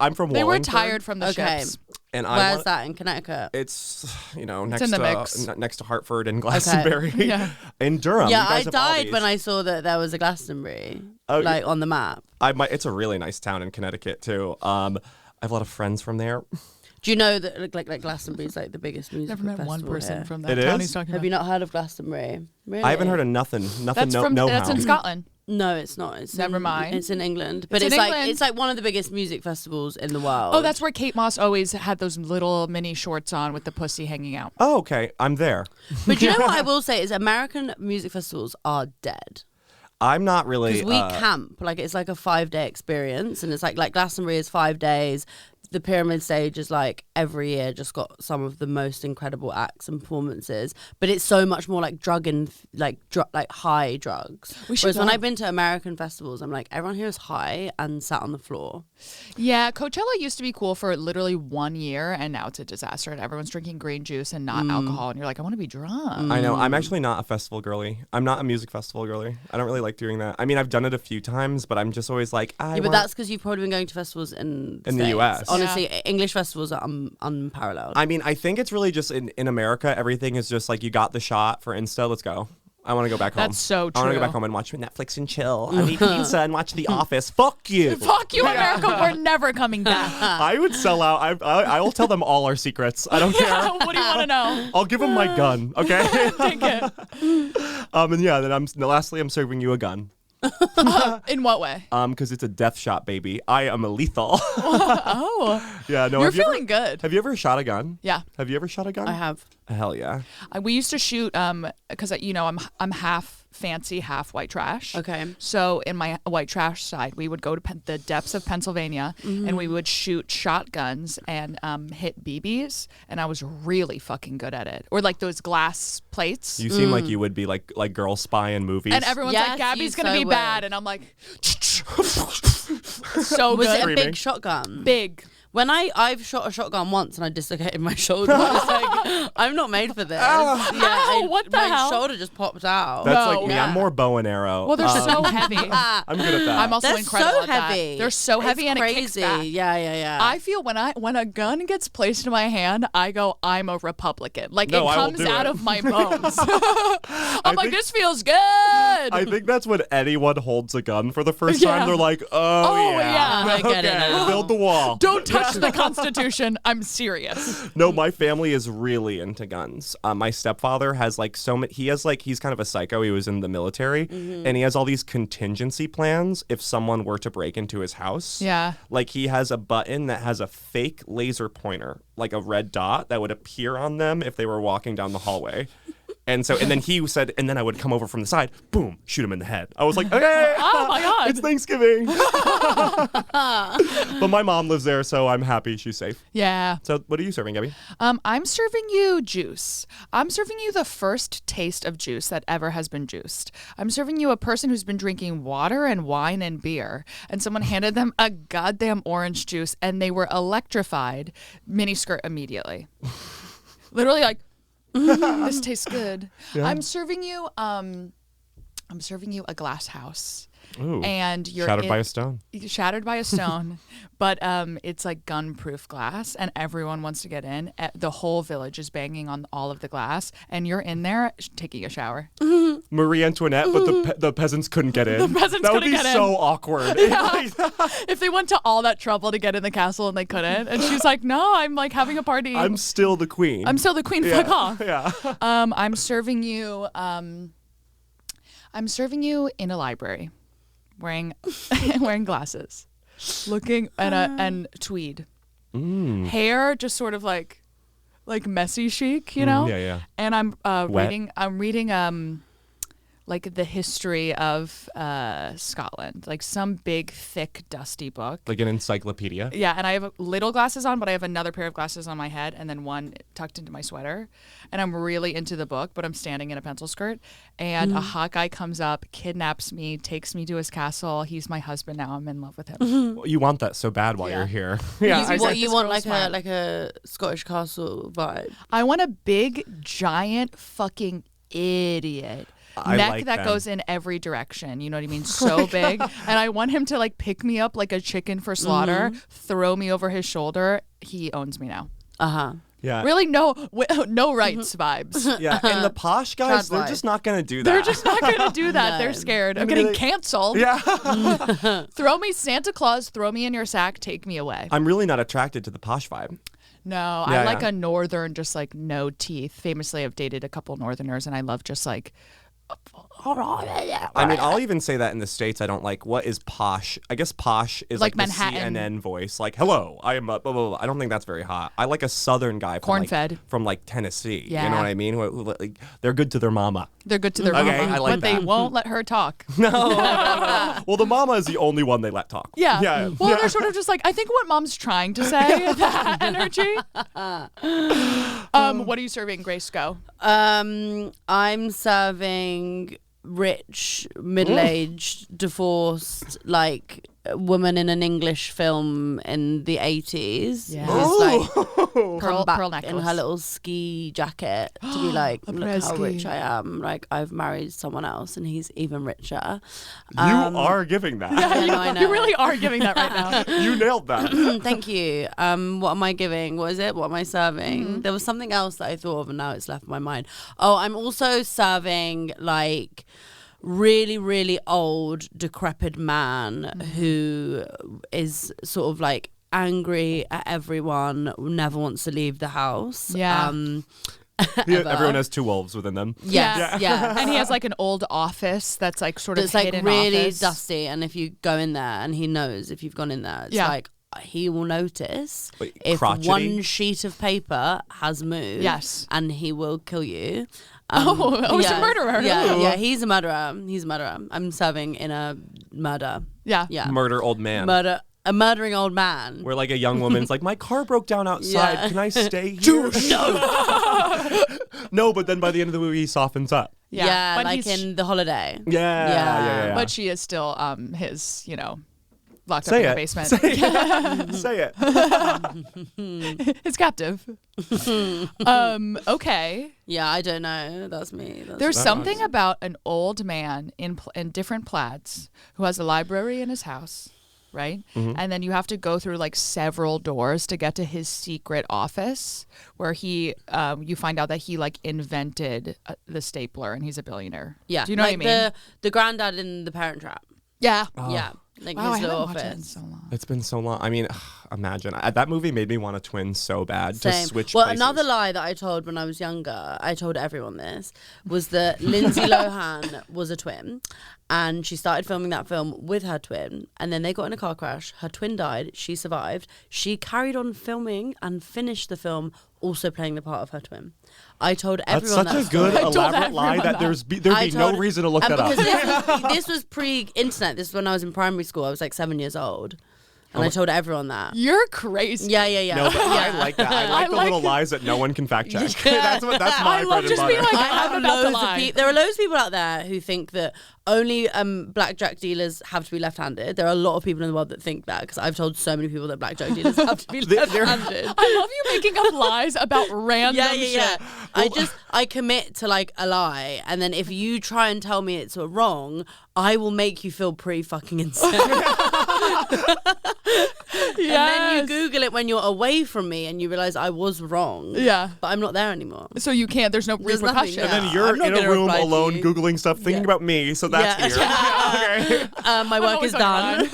I'm from They were Wallingford, tired from the Okay. ships. and I Where's want, that in Connecticut? It's next in the to mix. next to Hartford and Glastonbury. Yeah. In Durham. Yeah, You guys I have all died these. when I saw that there was a Glastonbury, Oh, like on the map. It's a really nice town in Connecticut too. I have a lot of friends from there. Do you know that like Glastonbury is like the biggest music Never met festival one person here? from that It town is? he's talking Have about. you not heard of Glastonbury? Really? I haven't heard of nothing. That's from no that's how. in Scotland. No, it's not. It's Never in, mind. It's in England, but It's it's, in like England. it's like one of the biggest music festivals in the world. Oh, that's where Kate Moss always had those little mini shorts on with the pussy hanging out. Oh, okay. I'm there. But you know what I will say is American music festivals are dead. I'm not really. Because we camp, like it's like a 5-day experience, and it's like Glastonbury is 5 days. The Pyramid Stage is like every year just got some of the most incredible acts and performances, but it's so much more like drug and like high drugs. We should Whereas when go. I've been to American festivals, I'm like everyone here is high and sat on the floor. Yeah, Coachella used to be cool for literally 1 year, and now it's a disaster. And everyone's drinking green juice and not alcohol, and you're like, I want to be drunk. I know. I'm actually not a festival girly. I'm not a music festival girly. I don't really like doing that. I mean, I've done it a few times, but I'm just always like, Yeah, but that's because you've probably been going to festivals in In the States. US. Honestly, English festivals are unparalleled. I mean, I think it's really just in America, everything is just like you got the shot for Insta. Let's go. I want to go back home. That's so I want to true. go back home and watch Netflix and chill. I eat pizza and watch The Office. Fuck you. Fuck you, America. We're never coming back. I would sell out. I will tell them all our secrets. I don't care. What do you want to know? I'll give them my gun. Okay. Take it. And yeah, then lastly, I'm serving you a gun. In what way? Because it's a death shot, baby. I am a lethal. Oh, Yeah, no. you're have you ever- feeling good. Have you ever shot a gun? Yeah. Have you ever shot a gun? I have. Hell yeah. We used to shoot because I'm half fancy, half white trash. Okay. So in my white trash side, we would go to the depths of Pennsylvania and we would shoot shotguns and hit BBs. And I was really fucking good at it. Or like those glass plates. You seem like you would be like girl spy in movies. And everyone's Yes, like, Gabby's you going to so be bad. would. And I'm like, so Was good. it a Screaming. big shotgun? Big. When I've shot a shotgun once and I dislocated my shoulder, I was like, I'm not made for this. What the my hell? shoulder just popped out. That's No. like me. Yeah. I'm more bow and arrow. Well, they're so heavy. I'm good at that. I'm also They're incredible so at that. heavy. They're so heavy It's and crazy. it kicks back. Yeah. I feel when a gun gets placed in my hand, I go, I'm a Republican. Like No, it I will comes do out it. of my bones. I'm like, think- this feels good. I think that's when anyone holds a gun for the first Yeah. time. They're like, oh yeah. I get it now. build the wall. Don't touch the Constitution. I'm serious. No, my family is really into guns. My stepfather has like so many. He's kind of a psycho. He was in the military, and he has all these contingency plans if someone were to break into his house. Yeah. Like he has a button that has a fake laser pointer, like a red dot that would appear on them if they were walking down the hallway. And then he said, and then I would come over from the side, boom, shoot him in the head. I was like, okay, Oh my God. it's Thanksgiving. But my mom lives there, so I'm happy she's safe. Yeah. So what are you serving, Gabby? I'm serving you juice. I'm serving you the first taste of juice that ever has been juiced. I'm serving you a person who's been drinking water and wine and beer, and someone handed them a goddamn orange juice, and they were electrified, miniskirt immediately. Literally like, this tastes good. Yeah. I'm serving you a glass house. Ooh, And you're shattered by a stone. Shattered by a stone, but it's like gun-proof glass, and everyone wants to get in. The whole village is banging on all of the glass, and you're in there taking a shower. Marie Antoinette, but the peasants couldn't get in. The peasants that would couldn't be get in. so awkward. If they went to all that trouble to get in the castle and they couldn't, and she's like, "No, I'm like having a party. I'm still the queen. I'm still the queen. yeah. Fuck off." Yeah. I'm serving you. I'm serving you in a library, wearing glasses, looking and tweed, hair just sort of like messy chic, you know. Yeah. And I'm Wet. reading like the history of Scotland, like some big, thick, dusty book. Like an encyclopedia. Yeah, and I have little glasses on, but I have another pair of glasses on my head and then one tucked into my sweater. And I'm really into the book, but I'm standing in a pencil skirt. And a hot guy comes up, kidnaps me, takes me to his castle. He's my husband now. I'm in love with him. You want that so bad while Yeah. you're here. Yeah. He's You this want girl's smart. like a Scottish castle vibe. I want a big, giant, fucking idiot. I Neck like that them. goes in every direction. You know what I mean? So big. And I want him to like pick me up like a chicken for slaughter, throw me over his shoulder. He owns me now. Yeah. Really, no rights vibes. Yeah. And the posh guys, Trad they're life. just not going to do that. They're just not going to do that. No. They're scared. I'm mean, getting they- canceled. Yeah. Throw me, Santa Claus, throw me in your sack, take me away. I'm really not attracted to the posh vibe. No, Yeah, I like yeah. a northern, just like no teeth. Famously, I've dated a couple northerners and I love just like. I mean, I'll even say that in the States, I don't like what is posh. I guess posh is Like like, Manhattan. the CNN voice. Like, hello, I am blah, blah, blah. I don't think that's very hot. I like a Southern guy Corn-fed. from like Tennessee. You Yeah. know what I mean? Who, like, they're good to their mama. They're good to their Okay, mama, I like but they that. won't let her talk. No. Well, the mama is the only one they let talk. Yeah. Yeah. Well, yeah. they're sort of just like, I think what mom's trying to say, that energy. What are you serving, Grace? Go. I'm serving rich, middle-aged, divorced, like woman in an English film in the 80s Yeah. who's like Pearl come back in necklace. her little ski jacket to be like, look how Presky. rich I am. Like I've married someone else and he's even richer. You are giving that. Yeah, no, I know. You really are giving that right now. You nailed that. Thank you. What am I giving? What is it? What am I serving? There was something else that I thought of and now it's left my mind. Oh, I'm also serving like really, really old, decrepit man who is sort of like angry at everyone, never wants to leave the house. Yeah. Yeah, ever. everyone has two wolves within them. Yes, yes. And he has like an old office that's like sort of It's like hidden really office. dusty, and if you go in there and he knows if you've gone in there, it's Yeah. like he will notice Wait, if crotchety? one sheet of paper has moved. Yes. And he will kill you. He's a murderer. Yeah, he's a murderer. He's a murderer. I'm serving in a murder. Yeah. Yeah. Murder old man. A murdering old man. Where like a young woman's like, my car broke down outside. Yeah. Can I stay here? No. No, but then by the end of the movie, he softens up. Yeah, but like he's- in The Holiday. Yeah. But she is still his, locked Say up in it. the basement. Say it. His captive. Okay. Yeah, I don't know. That's me. There's That something was- about an old man in different plaids who has a library in his house, right? And then you have to go through like several doors to get to his secret office where he, you find out that he like invented the stapler and he's a billionaire. Yeah. Do you know what I mean? The granddad in The Parent Trap. Yeah. Yeah. Like Wow, I his haven't little watched it in office. so long. It's been so long. I mean, imagine. That movie made me want to twin so bad. To Same. switch Well, places. another lie that I told when I was younger, I told everyone this, was that Lindsay Lohan was a twin, and she started filming that film with her twin, and then they got in a car crash. Her twin died. She survived. She carried on filming and finished the film, also playing the part of her twin. I told That's everyone such that a good story. elaborate lie everyone that there'd I be no told- reason to look and that up. because this was pre-internet. This was when I was in primary school. I was like 7 years old, and I told everyone that. You're crazy. Yeah. No, but I like that. I like the little lies that no one can fact check. That's my I love bread and just being butter. like, I have I'm about to loads of lie. people. There are loads of people out there who think that only blackjack dealers have to be left-handed. There are a lot of people in the world that think that, because I've told so many people that blackjack dealers have to be left-handed. I love you making up lies about random shit. I commit to like a lie, and then if you try and tell me it's wrong, I will make you feel pretty fucking insane. And then you Google it when you're away from me, and you realize I was wrong. Yeah. But I'm not there anymore. So you can't. There's no There's nothing, repercussion. yeah. And then you're I'm not in a gonna room reply to alone you. Googling stuff, thinking about me, so that's Yeah. weird. Okay. My work always is on done.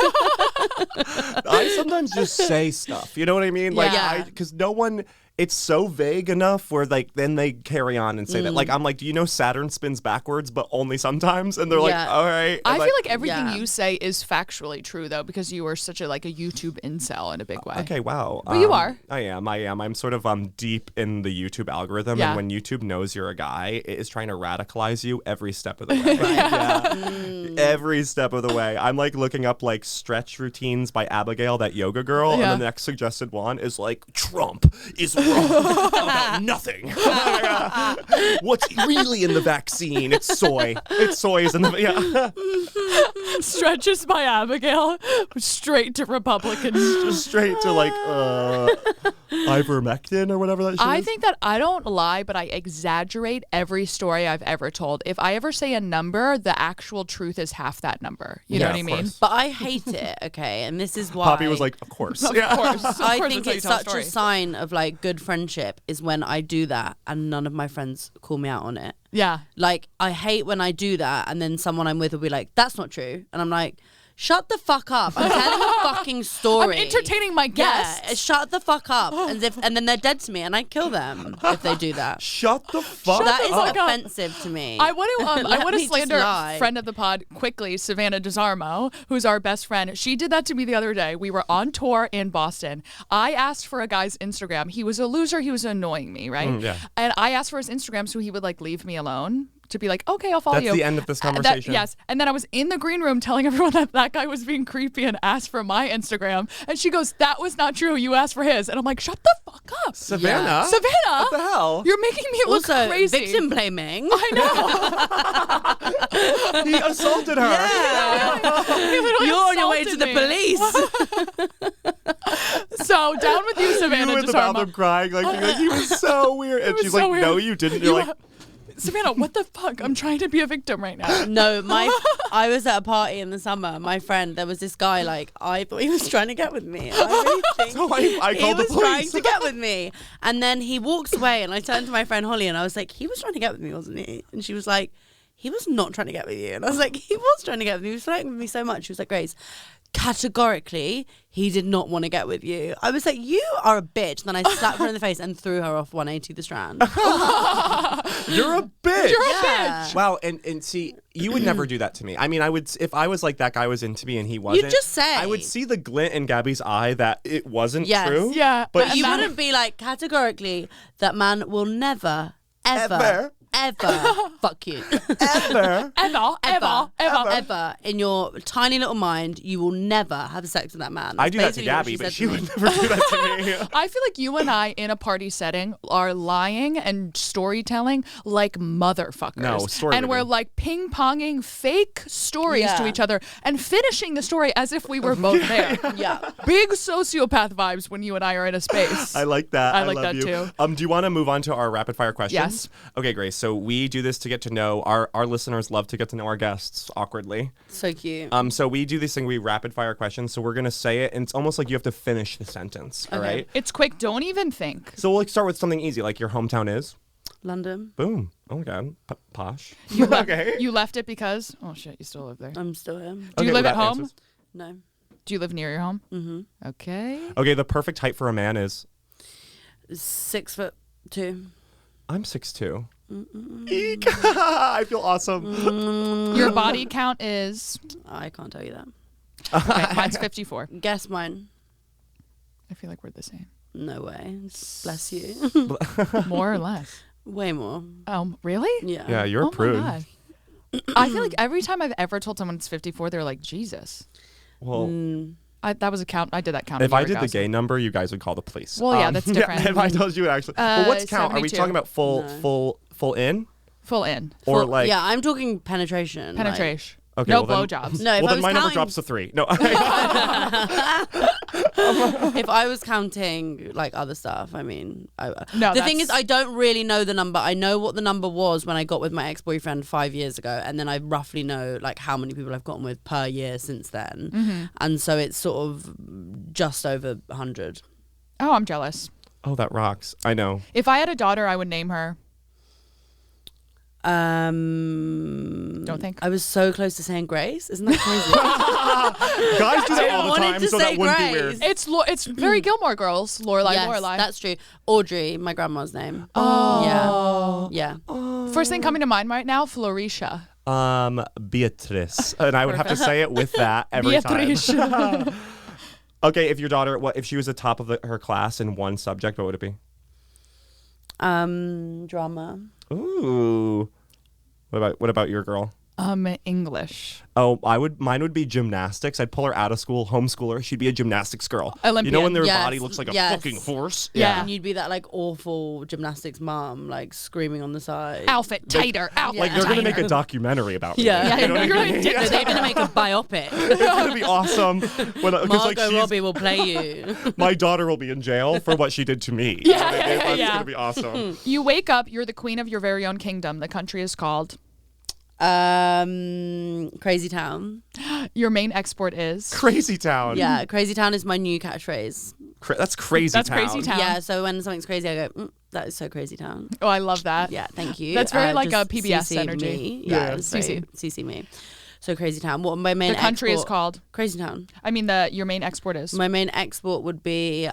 I sometimes just say stuff. You know what I mean? Like, Yeah. because no one. It's so vague enough where like then they carry on and say that. Like I'm like, do you know Saturn spins backwards, but only sometimes? And they're like, Yeah. all right. I And feel like everything Yeah. you say is factually true though, because you are such a YouTube incel in a big way. Okay, wow. Well, you are. I am. I'm sort of deep in the YouTube algorithm, Yeah. and when YouTube knows you're a guy, it is trying to radicalize you every step of the way. Yeah. Every step of the way. I'm like looking up like stretch routines by Abigail, that yoga girl, Yeah. and the next suggested one is like Trump is wrong about nothing. What's really in the vaccine? It's soy. It's soy is in the Stretches by Abigail, straight to Republicans. Just straight to like ivermectin or whatever that shit I is. think that I don't lie, but I exaggerate every story I've ever told. If I ever say a number, the actual truth is half that number. You know Yeah, what I of mean? course. But I hate it, okay? And this is why. Poppy was like, of course. Of course. Of I course think that's it's how you tell such a story. sign of like good friendship is when I do that and none of my friends call me out on it. Yeah. Like, I hate when I do that and then someone I'm with will be like, that's not true. And I'm like, shut the fuck up. I'm telling a fucking story. I'm entertaining my guests. Yeah, shut the fuck up. And then they're dead to me and I kill them if they do that. Shut the fuck That is fuck up. offensive to me. I want to I Let want me to just slander lie. friend of the pod quickly, Savannah DeSarmo, who's our best friend. She did that to me the other day. We were on tour in Boston. I asked for a guy's Instagram. He was a loser. He was annoying me, right? yeah. And I asked for his Instagram so he would like leave me alone. To be like, okay, I'll follow That's you. the end of this That- conversation. yes. And then I was in the green room telling everyone that that guy was being creepy and asked for my Instagram. And she goes, that was not true. You asked for his. And I'm like, shut the fuck up. Savannah? Savannah, What the hell? you're making me look also, crazy. victim blaming. I know. He assaulted her. He literally You're on your way to assaulted the me. police. So down with you, Savannah You in the DeSarmo. bathroom crying like he was so weird. And was she's so like, weird. no, you didn't. You're like, Savannah, what the fuck? I'm trying to be a victim right now. No, I was at a party in the summer. My friend, there was this guy, like, I thought he was trying to get with me. I really think so I he called the was trying police. to get with me. And then he walks away, and I turned to my friend Holly, and I was like, he was trying to get with me, wasn't he? And she was like, he was not trying to get with you. And I was like, he was trying to get with me. He was flirting with me so much. She was like, Grace, categorically, he did not want to get with you. I was like, you are a bitch. Then I slapped her in the face and threw her off 180 the Strand. You're a bitch. You're a Yeah. bitch. Wow, and see, you would never do that to me. I mean, I would, if I was like that guy was into me and he wasn't. just say. I would see the glint in Gabby's eye that it wasn't Yes. true. Yeah. But But you wouldn't be like, categorically, that man will never, ever fuck you. ever. Ever in your tiny little mind, you will never have sex with that man. I do that That's to basically what Gabby, but said she to would me. never do that to me. I feel like you and I in a party setting are lying and storytelling like motherfuckers. No, story and we're living. like ping-ponging fake stories to Yeah. each other and finishing the story as if we were both there. Yeah. Big sociopath vibes when you and I are in a space. I like that. I like love that you. too. Do you want to move on to our rapid fire questions? Yes. Okay, Grace. So we do this to get to know our listeners love to get to know our guests awkwardly. So cute. So we do this thing, we rapid fire questions. So we're gonna say it, and it's almost like you have to finish the sentence. All Okay. right. It's quick. Don't even think. So we'll start with something easy, like your hometown is. London. Boom. Oh my God. Posh. You left, Okay. you left it because, oh shit, you still live there. I'm still here. Do Okay, you well, live at that home? answers. No. Do you live near your home? Mm-hmm. Okay. Okay. The perfect height for a man is. 6'2". I'm 6'2". Eek. I feel awesome. Your body count is, I can't tell you that. okay, mine's 54. Guess mine. I feel like we're the same. No way. Bless you. More or less. Way more. Really? Yeah. Yeah, you're a Oh my prude. God. I feel like every time I've ever told someone it's 54, they're like, Jesus. Well, That was a count. I did that count. if a I year did ago, the gay number, you guys would call the police. Well, yeah, that's different. if I told you it actually, well, what's count? Are we 72. talking about full in, Full in. or Full- like? yeah, I'm talking penetration. like- Penetration. Okay, No well, then- blowjobs. No, if well, I then was my number counting- drops to 3. No. If I was counting like other stuff, I mean, No, the thing is, that's- I don't really know the number. I know what the number was when I got with my ex-boyfriend 5 years ago, and then I roughly know like how many people I've gotten with per year since then, and so it's sort of just over 100. Oh, I'm jealous. Oh, that rocks. I know. If I had a daughter, I would name her. Don't think. I was so close to saying Grace. Isn't that crazy? Guys do that all the wanted time, to so that say wouldn't be Grace. weird. It's very Gilmore Girls. Lorelai, yes, Lorelai. that's true. Audrey, my grandma's name. Oh. Yeah. First thing coming to mind right now, Florisha. Beatrice, and I would have to say it with that every Beatrice. time. Okay, if your daughter, what if she was the top of her class in one subject? What would it be? Drama. Ooh. What about your girl? English. Oh, mine would be gymnastics. I'd pull her out of school, homeschool her. She'd be a gymnastics girl. Olympian. You know when their Yes, body looks like a yes. fucking horse? Yeah. And you'd be that like awful gymnastics mom, like screaming on the side. Outfit tighter. Outfit Like they're gonna make tighter. a documentary about me. Yeah. You know what I You're mean? gonna So they're gonna make a biopic. It's gonna be awesome. Because Margot Robbie will play you. my daughter will be in jail for what she did to me. Yeah, That's yeah. gonna be awesome. You wake up, you're the queen of your very own kingdom. The country is called. Crazy Town. Your main export is. Crazy town. Yeah, Crazy Town is my new catchphrase. That's crazy That's town. crazy town. Yeah, so when something's crazy, I go, that is so Crazy Town. Oh, I love that. Yeah, thank you. That's very like just a PBS CC energy. Me. Yeah. Yeah, it's very CC. CC me. So Crazy Town. What my main The country is export- called. Crazy Town. I mean, your main export is. My main export would be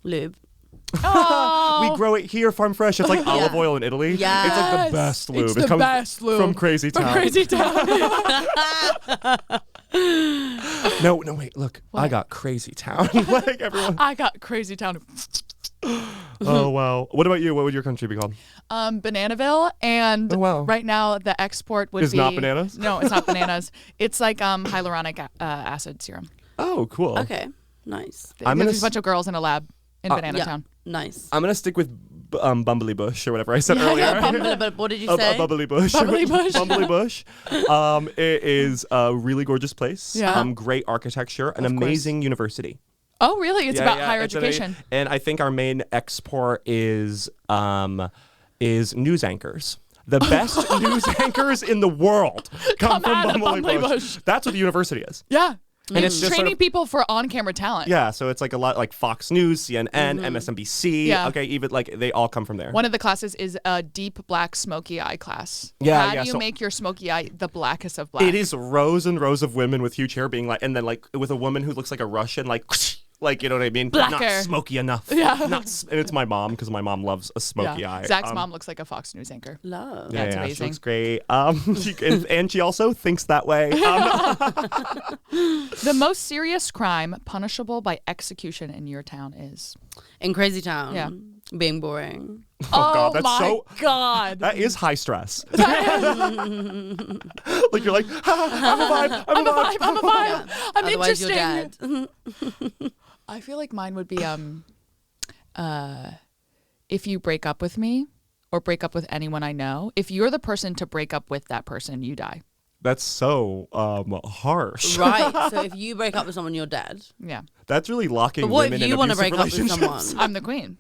lube. Oh. We grow it here, farm fresh. It's like olive oil in Italy. Yes. It's like the best lube. It's It the comes best lube. from Crazy Town. Crazy town. No, wait, look. I got Crazy Town. Like everyone. I got crazy town. Oh, wow. What about you? What would your country be called? Bananaville, and Oh, wow. right now the export would Is be. not bananas? No, it's not bananas. It's like hyaluronic acid serum. Oh, cool. Okay, nice. I'm gonna There's a bunch of girls in a lab in Banana Yeah, Town. nice. I'm going to stick with Bumblybush or whatever I said earlier. But what did you say? Bumblybush. Bumblybush. Bumblybush. It is a really gorgeous place. Yeah. Great architecture, an Of course. amazing university. Oh, really? It's about higher it's education. and I think our main export is news anchors. The best news anchors in the world come from out of Bumblybush. Bumblybush. That's what the university is. Yeah. And it's just training people for on-camera talent. Yeah, so it's like a lot like Fox News, CNN, MSNBC. Yeah. Okay, even like they all come from there. One of the classes is a deep black smoky eye class. Yeah, How yeah, do you so- make your smoky eye the blackest of black? It is rows and rows of women with huge hair being like, and then like with a woman who looks like a Russian, like you know what I mean? Blacker. Not smoky enough. Yeah. And it's my mom because my mom loves a smoky eye. Zach's mom looks like a Fox News anchor. Love. Yeah, it's She amazing. looks great. And she also thinks that way. The most serious crime punishable by execution in your town is? In Crazy Town. Yeah. Being boring. Oh, God, that's my so- God. That is high stress. Like you're like, I'm a vibe. I'm a vibe. I'm a vibe. Yeah. I'm Otherwise, you're interesting. dead. I feel like mine would be if you break up with me or break up with anyone I know, if you're the person to break up with that person, you die. That's so harsh. Right. So if you break up with someone, you're dead. Yeah. That's really locking But what women if you in want to abusive break up with relationships. someone? I'm the queen.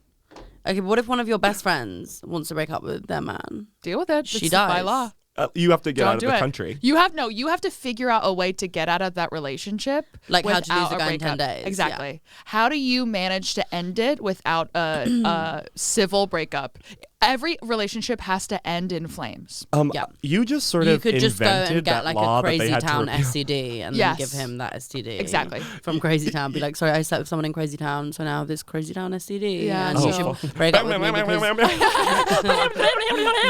Okay, but what if one of your best friends wants to break up with their man? Deal with it. She It's by dies. law. You have to get Don't out of do the it. country. You have to figure out a way to get out of that relationship. Like how to lose without a guy in 10 breakup. days, Exactly. How do you manage to end it without a civil breakup? Every relationship has to end in flames. Yeah. You just sort You of could just go invented and get that like law a that they Crazy had Town to repeal. STD and Yes. then give him that STD. Exactly. From Crazy Town. Be like, sorry, I slept with someone in Crazy Town, so now I have this Crazy Town STD. Yeah, And so- you should break up with me because...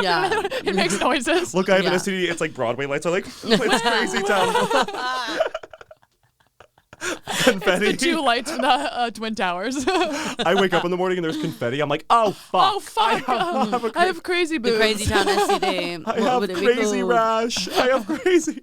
Yeah. It makes noises. Look, I have Yeah. an STD. It's like Broadway lights are like, it's Crazy Town. Confetti. The two lights from the Twin Towers. I wake up in the morning and there's confetti. I'm like, oh, fuck. Oh fuck! I have crazy boobs. The Crazy Town STD. I What have would it be crazy called? rash. I have crazy.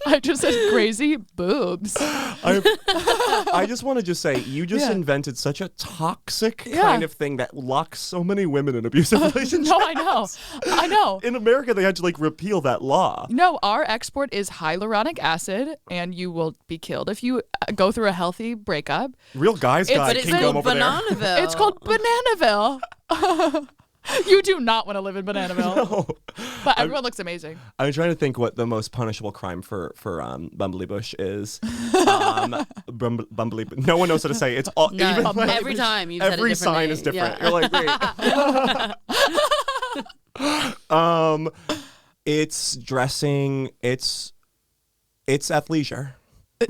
I just said crazy boobs. I just want to just say, you just Yeah. invented such a toxic Yeah. kind of thing that locks so many women in abusive relationships. No, I know. I know. In America, they had to like repeal that law. No, our export is hyaluronic acid, and you will be killed if you go through a healthy breakup. Real guys It's- guy But it's can come called over there. Bananaville. It's called Bananaville. You do not want to live in Bananaville. No. But everyone looks amazing. I'm trying to think what the most punishable crime for Bumblybush is. Bumbly. No one knows how to say it. It's all No, even like, every time you've said it every sign is differently. different. Yeah. You're like, wait. It's dressing. It's athleisure.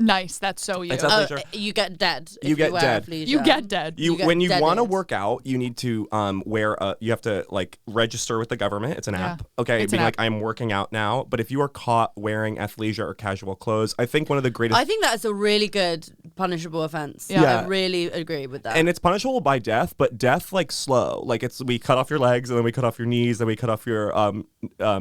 Nice. That's so you. It's Oh, athleisure. you get dead. You if get wear dead. athleisure. You get dead. You get When you want to deaded. work out, you need to wear you have to like register with the government. It's an Yeah. app. Okay, It's an being like app. I'm working out now. But if you are caught wearing athleisure or casual clothes, I think one of the greatest I think that's a really good punishable offense. Yeah. Yeah. I really agree with that. and it's punishable by death, but death like slow. Like we cut off your legs and then we cut off your knees, then we cut off your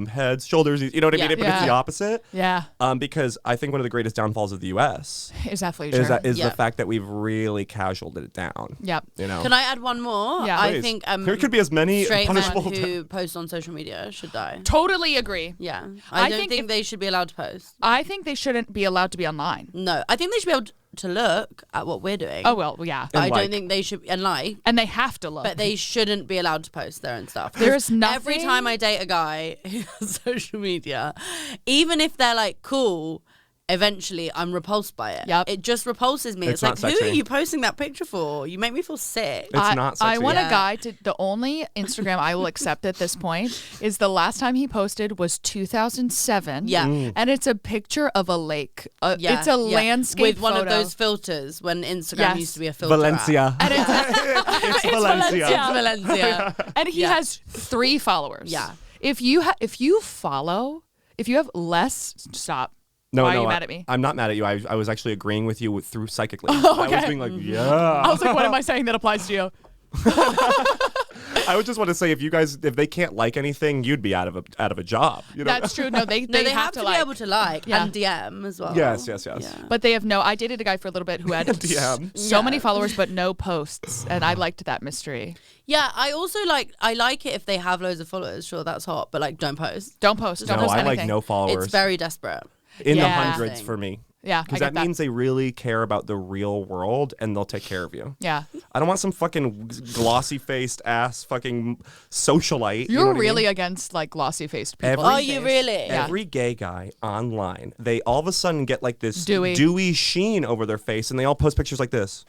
heads, shoulders. You know what I mean? Yeah. But it's the Yeah. opposite. Yeah. Because I think one of the greatest downfalls of the U.S. Is athleisure. is Yeah. the fact that we've really casualed it down. Yep. You know. Can I add one more? Yeah. I Please. think There could be as many straight men punishable. who post on social media should die. Totally agree. Yeah. I I don't think think, if- they should be allowed to post. I think they shouldn't be allowed to be online. No. I think they should be able to look at what we're doing. Oh well, yeah. And I like. don't think they should and like And they have to look. but they shouldn't be allowed to post their own stuff. There is 'Cause nothing- Every time I date a guy who has social media, even if they're like cool, eventually I'm repulsed by it. Yep. It just repulses me. It's It's, not like, who sexy. are you posting that picture for? You make me feel sick. It's not sexy. I want Yeah. a guy to. The only Instagram I will accept at this point is the last time he posted was 2007. Yeah. And it's a picture of a lake. Yeah, It's a yeah. landscape with one of photo. those filters when Instagram Yes. used to be a filter. Valencia. And it's, It's Valencia. Valencia. App. Valencia. and he Yeah. has 3 followers. Yeah. If you have less, stop. No, Why no, are you mad at me? I'm not mad at you. I was actually agreeing with you through psychically. Oh, I was okay. being like, I yeah. was like, what am I saying that applies to you? I would just want to say, if they can't like anything, you'd be out of a job. You know? That's true. No, they No, they have to like. be able to like Yeah. and DM as well. Yes, yes, yes. Yeah. But they have no. I dated a guy for a little bit who had DM. so many Yeah. followers but no posts, and I liked that mystery. Yeah, I also like it if they have loads of followers. Sure, that's hot, but like don't post. Don't post. Don't No, post I anything. like no followers. It's very desperate. in the Yeah. hundreds for me. Yeah, I Because get that means they really care about the real world and they'll take care of you. Yeah. I don't want some fucking glossy-faced ass fucking socialite. You're you know what really I mean? against like glossy-faced people. Oh, these you days. really? Yeah. Every gay guy online, they all of a sudden get like this Dewy. dewy sheen over their face and they all post pictures like this.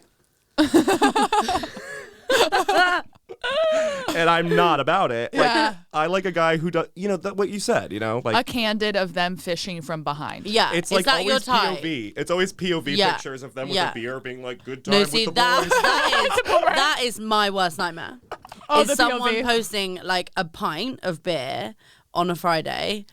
And I'm not about it. Like, Yeah. I like a guy who does, what you said, like A candid of them fishing from behind. Yeah. it's is like that your always type? POV. It's always POV Yeah. pictures of them with Yeah. a beer being like, good time No, with see, the that, boys. that is my worst nightmare. Oh, is the someone POV. posting like a pint of beer on a Friday.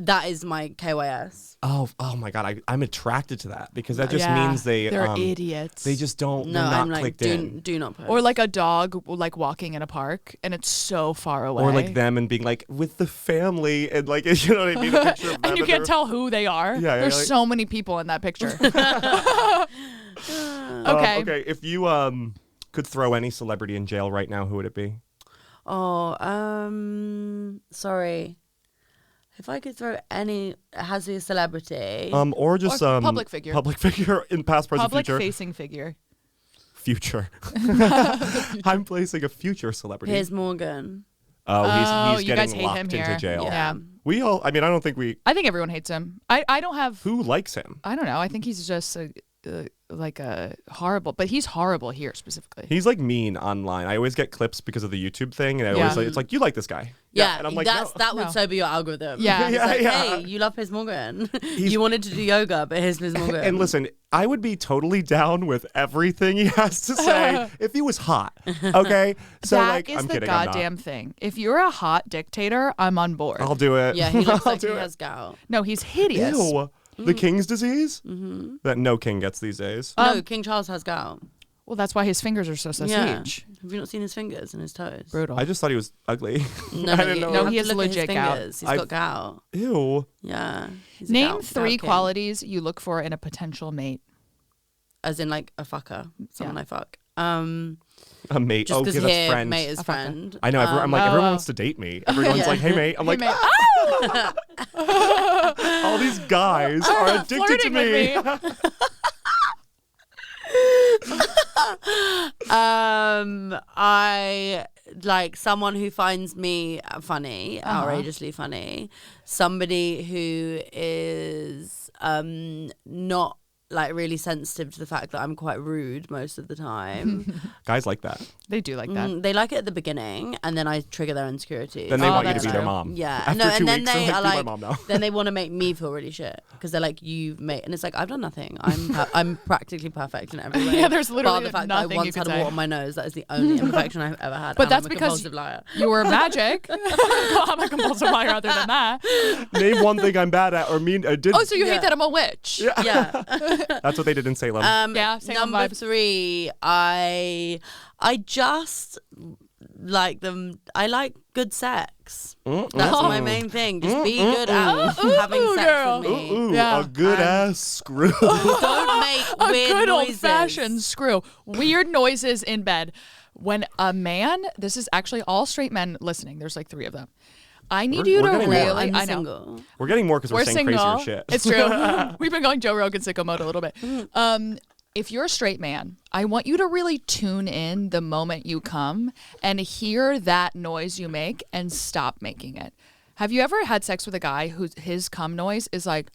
That is my KYS. Oh my God. I'm attracted to that because that just Yeah, means they're idiots. They just don't, No, they're not I'm like, clicked in. do not post. Or like a dog like walking in a park and it's so far away. Or like them and being like with the family and like, you know what I mean? A picture of them and you can't they're- tell who they are. Yeah, There's like- so many people in that picture. Okay. Okay. If you could throw any celebrity in jail right now, who would it be? Sorry. If I could throw any, it has to be a celebrity. Or just Or public figure. Public figure in past, present, Public future. facing figure. Future. I'm placing a future celebrity. Here's Morgan. Oh, he's you guys getting hate him locked into here. jail. Yeah. We all. I mean, I don't think we. I think everyone hates him. I don't have. Who likes him? I don't know. I think he's just like a horrible, but he's horrible here specifically. He's like mean online. I always get clips because of the YouTube thing, and I always Yeah. it's like you like this guy. Yeah, and I'm like, that no. would No. so be your algorithm. Yeah. It's Yeah, like, yeah. hey, you love Piers Morgan. You wanted to do yoga, but here's Piers Morgan. And listen, I would be totally down with everything he has to say if he was hot. Okay, so that like, is I'm the kidding. I'm goddamn thing. If you're a hot dictator, I'm on board. not. I'll do it. Yeah, he looks I'll like he do it. has gout. No, he's hideous. Ew. The king's disease that no king gets these days. No, King Charles has gout. Well, that's why his fingers are so Yeah. huge. Have you not seen his fingers and his toes? Brutal. I just thought he was ugly. No, I didn't know. No, you he have has to look at his legit gout. fingers. He's I've- got gout. Ew. Yeah. he's a Name gout 3 king. qualities you look for in a potential mate. As in like a fucker, someone Yeah. I fuck. A mate. Just Oh, because okay, that's here, friend. mate is A fucker. friend. I know. I'm like, everyone oh. wants to date me. Everyone's Yeah. like, hey, mate. I'm like, mate. all these guys are addicted to Flirting with me. me. I like someone who finds me funny, outrageously funny. Somebody who is not like really sensitive to the fact that I'm quite rude most of the time. Guys like that. They do like that. They like it at the beginning, and then I trigger their insecurities. Then they Oh, want you to that's be their true. mom. Yeah, After no, 2 and then weeks, they they're are like, like, be my mom now. then they want to make me feel really shit because they're like, you've made, and it's like I've done nothing. I'm practically perfect in every way. Yeah, there's literally Bar the fact that I nothing you once could had a say. wart on my nose. That is the only imperfection I've ever had. But and that's I'm a because compulsive liar. You were magic. I'm a compulsive liar other than that. Name one thing I'm bad at or mean. I did. Oh, so you Yeah. hate that I'm a witch. Yeah. That's what they did in Salem. Yeah, Salem Number vibes. 3, I just like them. I like good sex. That's my main thing. Just be good at having sex girl. with me. Ooh, Yeah. a good ass screw. Don't make A weird good old noises. fashioned screw. Weird noises in bed. When a man, this is actually all straight men listening. There's like 3 of them. I need We're you to getting really. more. I'm I know. single. We're getting more because we're saying single. crazier shit. It's true. We've been going Joe Rogan sicko mode a little bit. If you're a straight man, I want you to really tune in the moment you come and hear that noise you make and stop making it. Have you ever had sex with a guy whose his cum noise is like,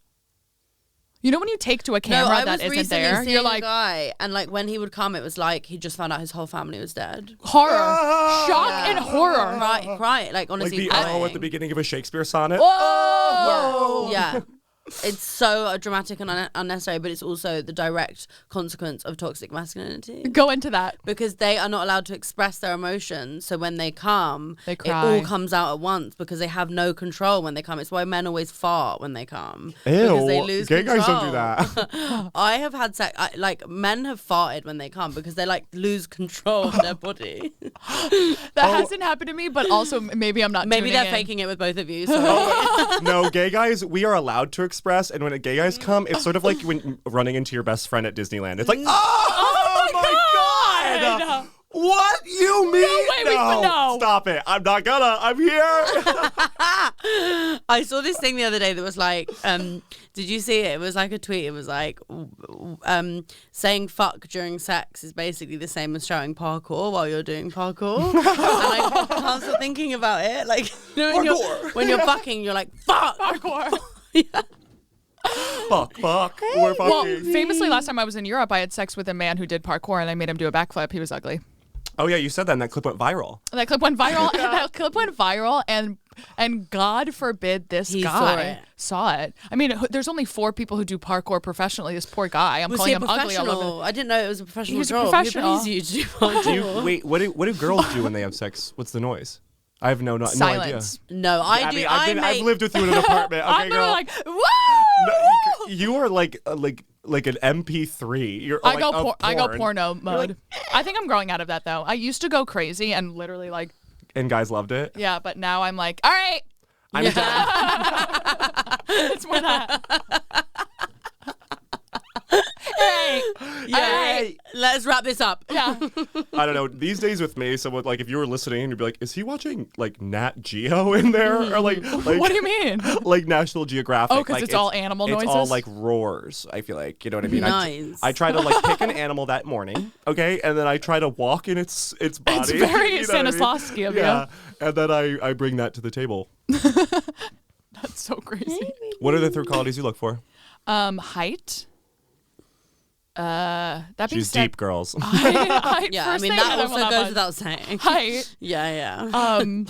you know, when you take to a camera no, I that was isn't recently there, seeing you're a like, guy, and like when he would come, it was like he just found out his whole family was dead. horror, shock and horror. Cry, like Like honestly, the crying. at the beginning of a Shakespeare sonnet. Whoa! Yeah. It's so dramatic and unnecessary, but it's also the direct consequence of toxic masculinity. Go into that. Because they are not allowed to express their emotions. So when they come, They it cry. all comes out at once because they have no control when they come. It's why men always fart when they come. Ew. Because they lose Gay control. guys don't do that. I have had sex, like men have farted when they come because they like lose control of their body. That hasn't happened to me, but also maybe I'm not. Maybe tuning they're in. faking it with both of you. So. No, gay guys, we are allowed to express, and when gay guys come, it's sort of like when running into your best friend at Disneyland. It's like, oh my god! What you mean? No. Stop it. I'm not gonna. I'm here. I saw this thing the other day that was like, did you see it? It was like a tweet. It was like, saying fuck during sex is basically the same as shouting parkour while you're doing parkour. And I can't stop thinking about it. Like, you know, when you're fucking, you're like, fuck. Parkour. Yeah. Fuck. We're fucking. Well, famously, last time I was in Europe, I had sex with a man who did parkour, and I made him do a backflip. He was ugly. Oh yeah, you said that, and that clip went viral. That clip went viral. And God forbid this guy saw it. I mean, there's only 4 people who do parkour professionally. This poor guy. I'm calling him ugly all over. I didn't know it was a professional He's a job. professional. Who pays you to do parkour? Wait, what do girls do when they have sex? What's the noise? I have no idea. Silence. No, I do. I've lived with you in an apartment. Okay, I'm girl. like, woo! No, you are like an MP3. You're I like go porno mode. I think I'm growing out of that though. I used to go crazy and literally like. And guys loved it. Yeah, but now I'm like, all right. I'm done. It's more that. Hey. Hey, let's wrap this up. Yeah. I don't know. These days with me, someone like if you were listening, you'd be like, "Is he watching like Nat Geo in there, or like What do you mean? like National Geographic?" Oh, because it's all animal noises. It's all like roars. I feel like, you know what I mean. Nice. I try to like pick an animal that morning, okay, and then I try to walk in its body. It's very you know what I mean? Stanislavski of Yeah, and then I bring that to the table. That's so crazy. What are the 3 qualities you look for? Height. That being She's said, deep, girls. height, Yeah, I first mean, thing, that and also then goes without saying. height. Yeah. Wow,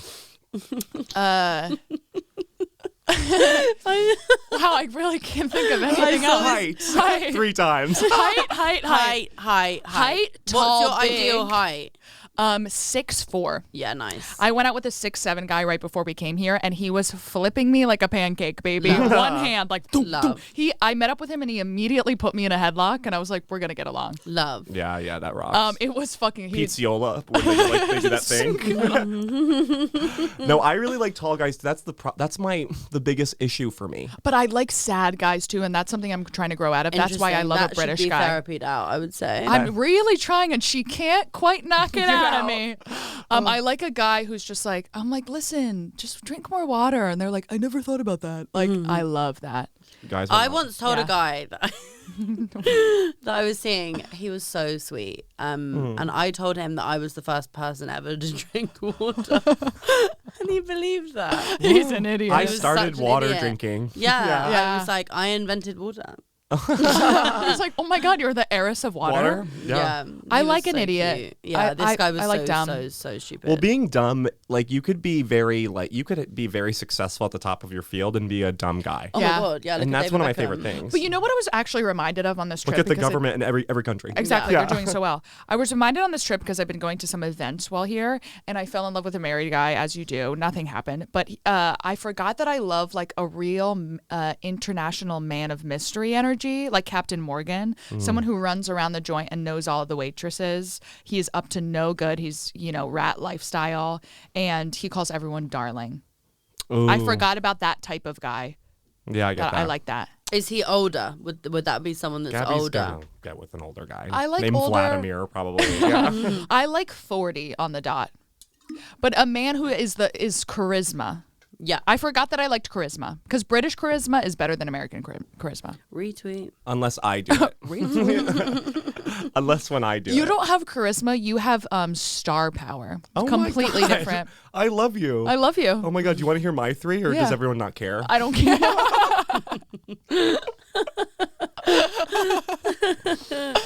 I really can't think of anything else. Height. 3 times. Height. Tall, What's your big. ideal height? 6'4". Yeah, nice. I went out with a 6'7" guy right before we came here, and he was flipping me like a pancake, baby. Love. One hand, like, doom, doom. Love. I met up with him, and he immediately put me in a headlock, and I was like, we're gonna get along. Love. Yeah, that rocks. It was fucking. Pizziola, when they do that thing. No, I really like tall guys. That's the biggest issue for me. But I like sad guys too, and that's something I'm trying to grow out of. That's why I love a British should be guy. therapied out, I would say. I'm really trying, and she can't quite knock it out of me. I like a guy who's just like, I'm like, listen, just drink more water, and they're like, I never thought about that. Like, I love that. Guys, I once told Yeah. a guy that that I was seeing, he was so sweet. And I told him that I was the first person ever to drink water. And he believed that. He's an idiot. I He was started such an water idiot. drinking. Yeah. Yeah. I was like, I invented water. He's like, oh my God, you're the heiress of water. Yeah. I he like was an so idiot. cute. Yeah, this guy was I like dumb. so stupid. Well, being dumb, like you could be very successful at the top of your field and be a dumb guy. oh Yeah. my God, yeah. Look And at that's one of my David favorite Beckham. things. But you know what I was actually reminded of on this trip? Look at the because government in every country. Exactly, Yeah. they're doing so well. I was reminded on this trip because I've been going to some events while here, and I fell in love with a married guy, as you do. Nothing happened, but I forgot that I love like a real international man of mystery energy, like Captain Morgan, someone who runs around the joint and knows all of the waitresses. He is up to no good. He's rat lifestyle, and he calls everyone darling. Ooh. I forgot about that type of guy. Yeah, I get that. I like that. Is he older? Would that be someone that's Gabby's older? gonna get with an older guy. I like named older- Vladimir, probably. Yeah. I like 40 on the dot, but a man who is charisma. Yeah. I forgot that I liked charisma because British charisma is better than American charisma. Retweet. Unless I do it. Unless when I do it. You don't have charisma. You have star power. Oh my Completely God. different. I love you. I love you. Oh my God, do you want to hear my 3 or Yeah. does everyone not care? I don't care.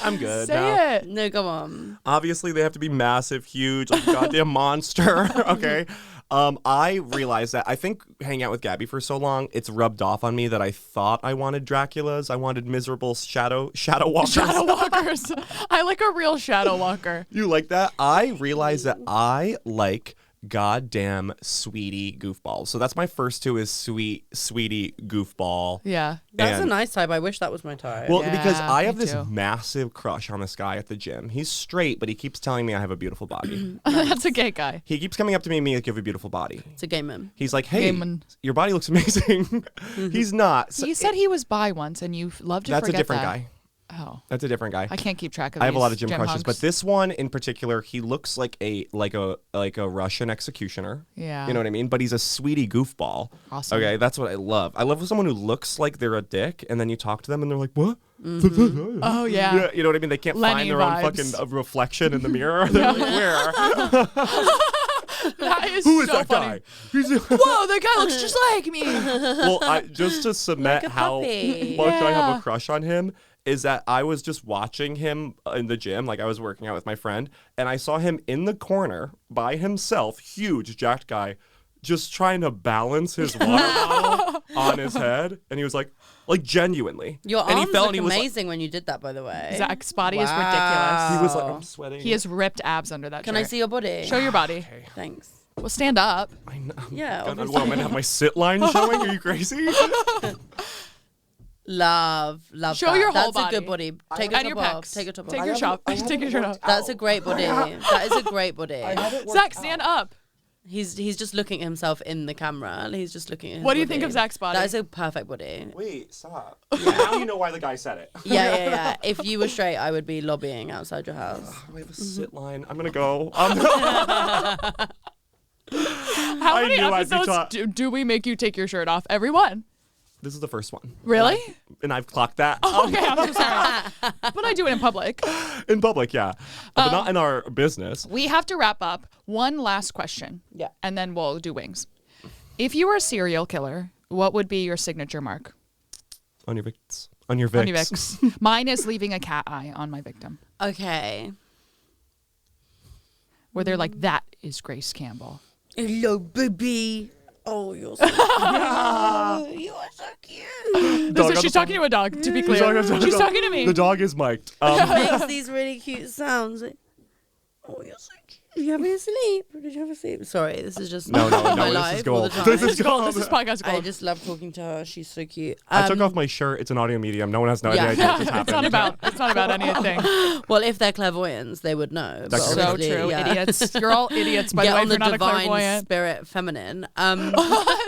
I'm good Say now. it. No, go on. Obviously, they have to be massive, huge, like a goddamn monster. Okay. I realized that I think hanging out with Gabby for so long, it's rubbed off on me that I thought I wanted Draculas. I wanted miserable shadow walkers. Shadow walkers. I like a real shadow walker. You like that? I realized that I like goddamn sweetie goofballs. So that's my first 2 is sweetie goofball. Yeah. That's a And- nice type. I wish that was my type. Well, Yeah, because I have me this too. massive crush on this guy at the gym. He's straight, but he keeps telling me I have a beautiful body. That's a gay guy. He keeps coming up to me and being like, you have a beautiful body. it's a gay man. He's like, hey, Gaiman. your body looks amazing. He's not. So He said he was bi once, and you love to that's a forget different that. guy. Oh, That's a different guy. I can't keep track of. I have a lot of these gym crushes, hunks. but this one in particular, he looks like a Russian executioner. Yeah. You know what I mean? But he's a sweetie goofball. Awesome. Okay, that's what I love. I love someone who looks like they're a dick, and then you talk to them, and they're like, "What?" Oh yeah. You know what I mean? They can't Lenny find their own vibes. fucking reflection in the mirror. They're like, where? That is Who is so that funny. guy? He's Whoa, that guy looks just like me. well, just to cement Like a how puppy. much I have Yeah. a crush on him is that I was just watching him in the gym, like I was working out with my friend, and I saw him in the corner by himself, huge, jacked guy, just trying to balance his water bottle on his head, and he was like genuinely. Your and arms he fell look and he was like, amazing when you did that, by the way. Zach's body is ridiculous. he was like, I'm sweating. He has ripped abs under that Can shirt. I see your body? Show your body. Thanks. Well, stand up. I know. Yeah, God, obviously. what, I'm gonna have my sit line showing? Are you crazy? Love Show that. your whole That's a good body. body. Take your And top your off. pecs. Take your top Take off. your shop. Take your shirt off. That's a great body. That is a great body. Zach, stand up. He's just looking at himself in the camera. He's just looking at his What do you body. think of Zach's body? That is a perfect body. Wait, stop. Now you know why the guy said it. Yeah. If you were straight, I would be lobbying outside your house. We have a sit line. I'm gonna go. How I many knew I'd be episodes taught. do we make you take your shirt off? Every one. This is the first one. Really? And I've clocked that. Okay, I'm so sorry. But I do it in public. In public, yeah. But not in our business. We have to wrap up. One last question. Yeah. And then we'll do wings. If you were a serial killer, what would be your signature mark? On your Vicks. On your Vicks. On your Vicks. Mine is leaving a cat eye on my victim. Okay. Where they're like, that is Grace Campbell. Hello, baby. Oh, you're so cute. You are so cute. Dog on She's the talking to a dog, to be phone. clear. She's She's talking to me. The dog is mic'd. Makes these really cute sounds. Like, oh, you're so cute. Did you have a sleep? Did you have a sleep? Sorry, this is just No, my this life is all gold. the time. This is gold. This is podcast I gold. just love talking to her. She's so cute. I took off my shirt. It's an audio medium. No one has no Yeah. idea what just It's not happened. about anything. Well, if they're clairvoyants, they would know. but That's So obviously, true, yeah. idiots. You're all idiots, by Get the way, on if the you're not a divine clairvoyant. spirit feminine.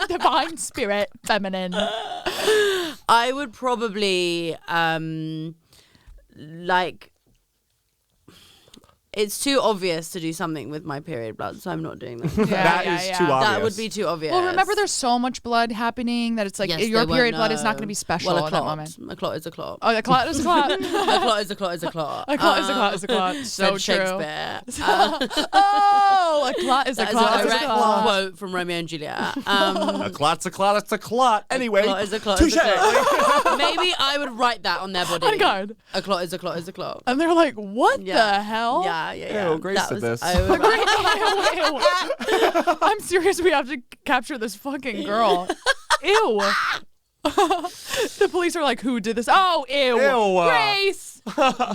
Divine spirit, feminine. I would probably like. It's too obvious to do something with my period blood, so I'm not doing that. That is too obvious. That would be too obvious. Well, remember, there's so much blood happening that it's like Yes, your they won't period blood is not know. going to be special Well, a at that clot. moment. A clot is a clot. Oh, a clot is a clot. A clot is a clot is a clot. A clot is a clot is a clot. So Said true. Shakespeare. Oh, a clot is a That is clot a is a direct clot. quote from Romeo and Juliet. A clot's a clot. It's a clot. Anyway, Clot is a clot is touche. a clot. Maybe I would write that on their body. On guard. A clot is a clot is a clot. And they're like, what Yeah. the hell? Yeah. Ew, Grace That did was- this. I would- Ew. I'm serious. We have to capture this fucking girl. Ew. The police are like, who did this? Oh, ew. Ew. Grace.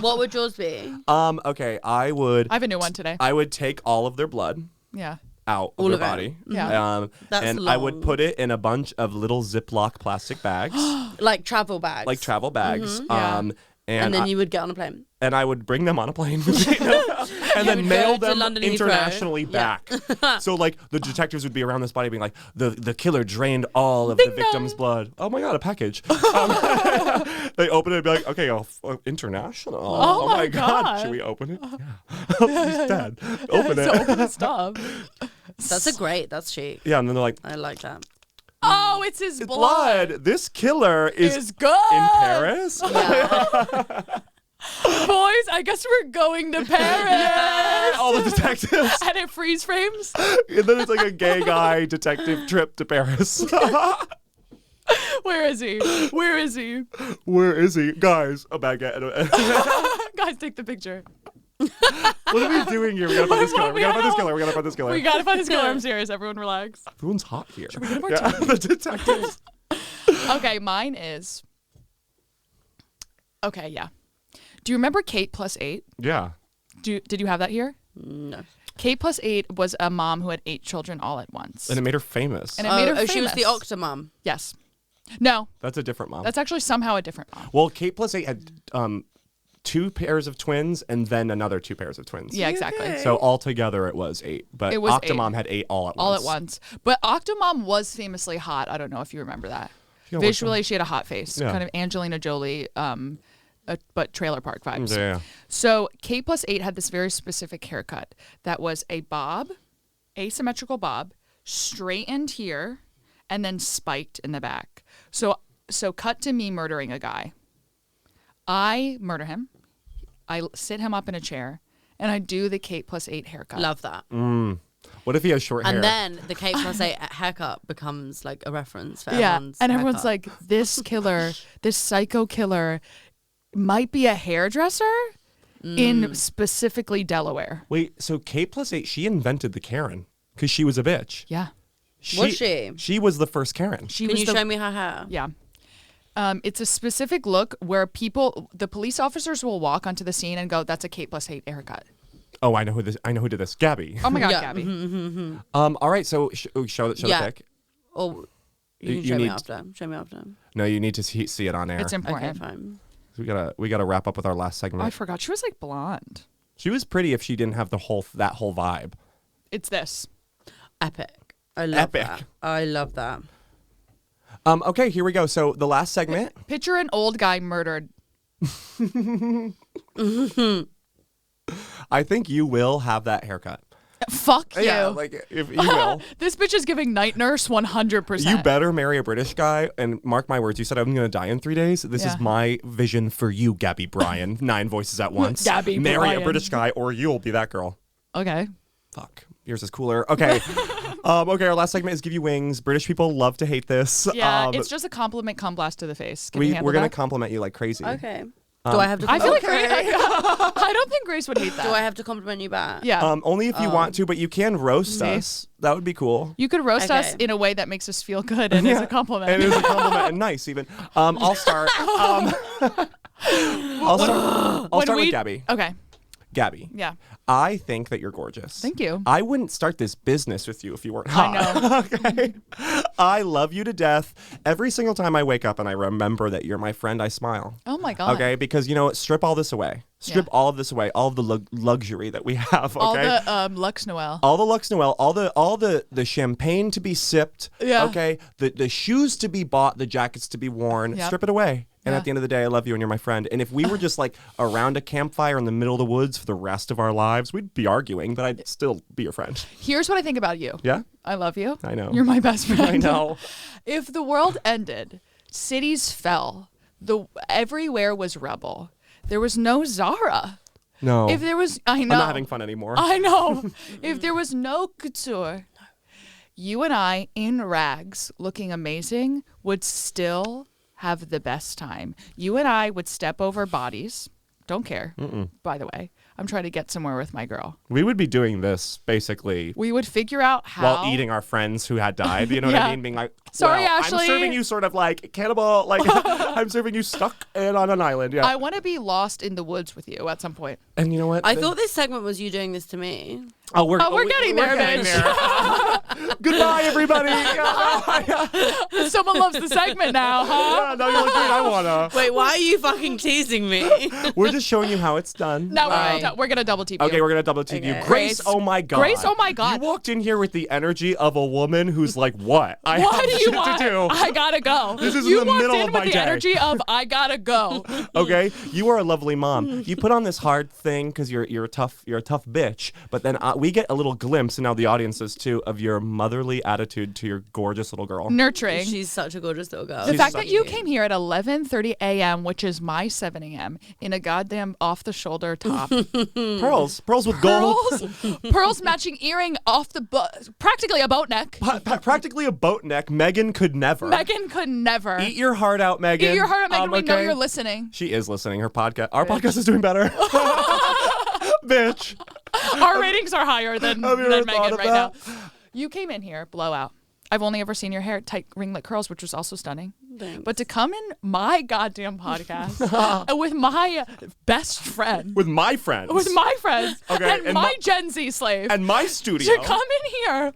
What would yours be? Okay, I would. I have a new one today. I would take all of their blood Yeah. out of All their of it. body. Yeah. That's and I would long. put it in a bunch of little Ziploc plastic bags, Like travel bags. like travel bags. Yeah. And then I, you would get on a plane. and I would bring them on a plane and then would mail go to them London Heathrow. internationally Yeah. back. So like the detectives would be around this body being like, the killer drained all of the victim's blood. Oh my god, a package. They open it and be like, okay, international. Oh my god. God. Should we open it? Yeah. He's dead. Open So it. open the stuff. That's chic. Yeah, and then they're like, I like that. Oh, it's his blood. blood. This killer is good. in Paris. Boys, I guess we're going to Paris. All the detectives. And it freeze frames. And then it's like a gay guy detective trip to Paris. Where is he? Where is he? Where is he? Guys, a baguette. Guys, take the picture. What are we doing here? We gotta find this killer. What? We gotta find this killer. We gotta find this killer. We gotta find this killer. I'm serious. Everyone relax. Everyone's hot here. we get more Yeah, the detectives. Okay, mine is. Okay, yeah. Do you remember Kate plus 8? Yeah. Did you have that here? No. Kate plus 8 was a mom who had 8 children all at once. And it made her famous. And it made her she was famous. the Octomom. Yes. No, That's a different mom. that's actually somehow a different mom. Well, Kate plus 8 had 2 pairs of twins and then another 2 pairs of twins. Yeah, exactly. So altogether it was 8. But It was Octomom 8. had 8 all at once. All at once. But Octomom was famously hot. I don't know if you remember that. Yeah, which Visually, she had a hot face. Yeah. Kind of Angelina Jolie but trailer park vibes. Yeah. So K+8 had this very specific haircut that was a bob, asymmetrical bob, straightened here, and then spiked in the back. So cut to me murdering a guy. I murder him. I sit him up in a chair, and I do the K+8 haircut. Love that. What if he has short hair? And then the K+8 haircut becomes like a reference for Yeah, everyone's and everyone's haircut. like, this killer, this psycho killer might be a hairdresser in specifically Delaware. Wait, so K+8, she invented the Karen because she was a bitch. Yeah. Was she? She was the first Karen. She Can was you show me her hair? Yeah. It's a specific look where the police officers will walk onto the scene and go, that's a K+8 haircut. Oh, I know who did this. Gabby. Oh my God, Yeah. Gabby. All right, so show the Yeah. pic. Or you You can show me need- after. Show me after. No, you need to see it on air. It's Okay, important. fine. We gotta wrap up with our last Oh, I segment. forgot. She was like blonde. She was pretty if she didn't have that whole vibe. It's this. Epic. I love Epic. that. I love that. Okay, here we go. So the last segment. Picture an old guy murdered. I think you will have that haircut. Fuck you. Yeah, like if you will. This bitch is giving night nurse 100%. You better marry a British guy, and mark my words. You said I'm going to die in 3 days. This Yeah. is my vision for you, Gabby Bryan. 9 voices at once. Gabby marry Bryan. a British guy, or you'll be that girl. Okay. Fuck, yours is cooler. Okay, okay. Our last segment is give you wings. British people love to hate this. Yeah, it's just a compliment cum blast to the face. Can we handle we're gonna that? compliment you like crazy. Okay. Do I have to? I feel like Okay. I don't think Grace would hate that. Do I have to compliment you back? Yeah. Only if you want to, but you can roast See? us. That would be cool. You could roast us Okay. in a way that makes us feel good and is a compliment. And it was a compliment and nice even. I'll start. I'll start with Gabby. Okay. Gabby. Yeah. I think that you're gorgeous. Thank you. I wouldn't start this business with you if you weren't I hot. Okay. I love you to death. Every single time I wake up and I remember that you're my friend, I smile. Oh my God. Okay, because you know what? Strip all this away. Strip all of this away. All of the luxury that we have. Okay. All the Lux Noel. All the Lux Noel, all the champagne to be sipped. Yeah. Okay. The shoes to be bought, the jackets to be worn. Yep. Strip it away. And Yeah. at the end of the day, I love you and you're my friend. And if we were just like around a campfire in the middle of the woods for the rest of our lives, we'd be arguing, but I'd still be your friend. Here's what I think about you. Yeah? I love you. I know. You're my best friend. I know. If the world ended, cities fell, everywhere was rubble. There was no Zara. No. If there was, I know. I'm not having fun anymore. I know. If there was no couture, you and I in rags looking amazing would still have the best time. You and I would step over bodies. Don't care, by the way. I'm trying to get somewhere with my girl. We would be doing this basically We would figure out how. while eating our friends who had died. You know what Yeah. I mean? Being like, Sorry, well, Ashley. I'm serving you sort of like cannibal. Like I'm serving you stuck on an island. Yeah. I want to be lost in the woods with you at some point. And you know what? I thought this segment was you doing this to me. We're getting there, bitch. Goodbye, everybody. Someone loves the segment now, huh? Yeah, no, you look great. I wanna. Wait, why are you fucking teasing me? We're just showing you how it's done. No, Right. we're gonna double team Okay, you. we're gonna double team you. Okay. Grace, Grace. oh my god. Grace, oh my God. You walked in here with the energy of a woman who's like, what? I What have do you shit want? to do. I gotta go. This is in you the walked middle in of with my the day. energy of I gotta go. Okay, you are a lovely mom. You put on this hard thing because you're a tough bitch. But then we get a little glimpse, and now the audience does too, of your motherly attitude to your gorgeous little girl. Nurturing. She's such a gorgeous little girl. The She's fact such that you a- came here at 11:30 a.m., which is my 7 a.m., in a goddamn off-the-shoulder top, Pearls with gold. pearls matching earring off the practically a boat neck. Practically a boat neck. Megan could never. Megan could never. Eat your heart out, Megan. Eat your heart out, Megan. We know okay? you're listening. She is listening. Her podcast. Our podcast is doing better. Bitch. Our ratings are higher than Have you ever Megan thought of right now. that? You came in here, blowout. I've only ever seen your hair tight ringlet curls, which was also stunning. Thanks. But to come in my goddamn podcast with my best friend, With my friends. with my friends, Okay, and and my my- Gen Z slave, and my studio. to come in here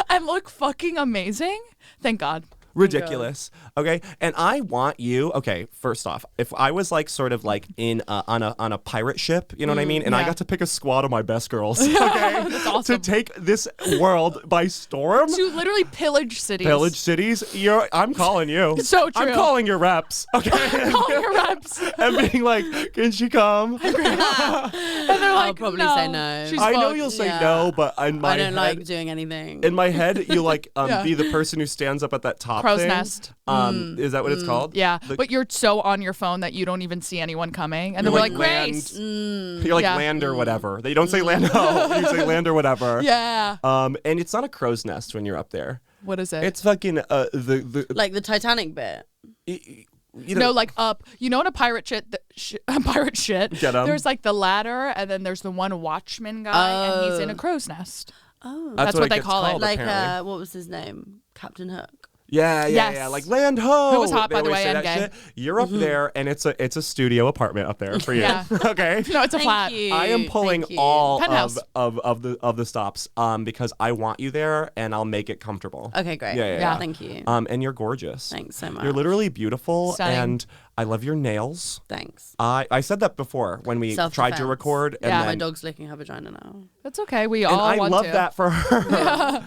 and look fucking amazing, thank God. Ridiculous. Okay. And I want you, okay, first off, if I was like sort of like in on a pirate ship, you know what I mean? And I got to pick a squad of my best girls, okay? That's awesome. To take this world by storm. To literally pillage cities. Pillage cities. I'm calling you. So true. I'm calling your reps. Okay. Calling your reps. And being like, can she come? And they're like, I'll probably no. say no. She's I know booked. you'll say Yeah. no, but in my I don't head, like doing anything. in my head, you like Yeah. be the person who stands up at that top Crow's thing. nest. Is that what it's called? Yeah, The- but you're so on your phone that you don't even see anyone coming. And then You're we're like, land- Grace. You're like Yeah. land or whatever. You don't say land. No, you say land or whatever. Yeah. And it's not a crow's nest when you're up there. What is it? It's fucking the like the Titanic bit. you know, no, like up. You know, in a pirate shit, pirate shit. Get 'em. There's like the ladder, and then there's the one watchman guy, and he's in a crow's nest. Oh. That's what it they gets call it. called, Like, apparently. what was his name? Captain Hook. Yeah, Yes. like land ho. Who was hot, They by the always way, say and that gay. shit. You're up there, and it's a studio apartment up there for you. Yeah. Okay. No, it's a Thank flat. you. I am pulling Thank you. all Penthouse. of the stops because I want you there and I'll make it comfortable. Okay, great. Yeah. Thank you. And you're gorgeous. Thanks so much. You're literally beautiful, Stunning. and I love your nails. Thanks. I said that before when we tried to Self-defense. record, and Yeah. then, My dog's licking her vagina now. That's okay. We and all I want love to. that for her.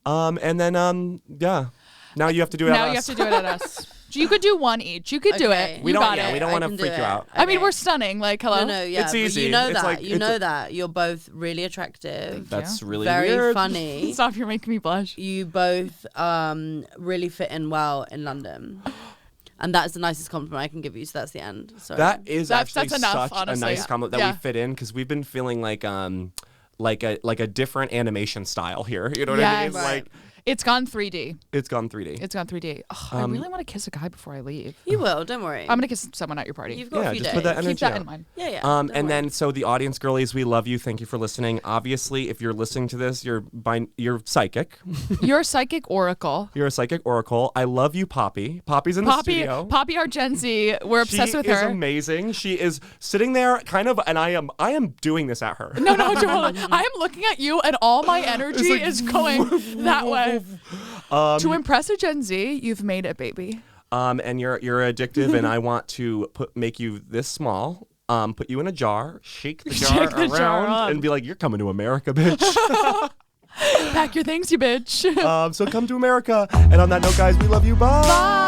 And then yeah. Now you have to do it. Now at you us. have to do it at us. You could do one each. You could do Okay. it. We You don't. got Yeah, it. we don't I want to can do freak you it. out. I mean, Okay. we're stunning. Like, hello. No, yeah. It's but easy. You know It's that. like- you it's know a- that. You're both really attractive. That's really very weird. funny. Stop! You're making me blush. You both really fit in well in London. And that's the nicest compliment I can give you. So that's the end. Sorry. That is That's actually enough, such honestly. a nice compliment that Yeah. we fit in because we've been feeling like a different animation style here. You know what I mean? Yes. Like It's gone 3D. it's gone 3D. It's gone 3D. Oh, I really want to kiss a guy before I leave. You will. Don't worry. I'm gonna kiss someone at your party. You've got a Yeah, few just days. put that energy Keep that out. in mind. Yeah, yeah. don't And worry. then so the audience girlies, we love you. Thank you for listening. Obviously, if you're listening to this, you're psychic. You're a psychic oracle. You're a psychic oracle. I love you, Poppy. Poppy's in the studio. Poppy, our Gen Z. We're obsessed she with is her. amazing. She is sitting there, kind of, and I am doing this at her. No, hold on. I am looking at you, and all my energy like is going that way. To impress a Gen Z, you've made a baby. And you're addictive, and I want to make you this small. Put you in a jar, shake the jar Shake the around, jar up. and be like, "You're coming to America, bitch." Pack your things, you bitch. So come to America. And on that note, guys, we love you. Bye. Bye.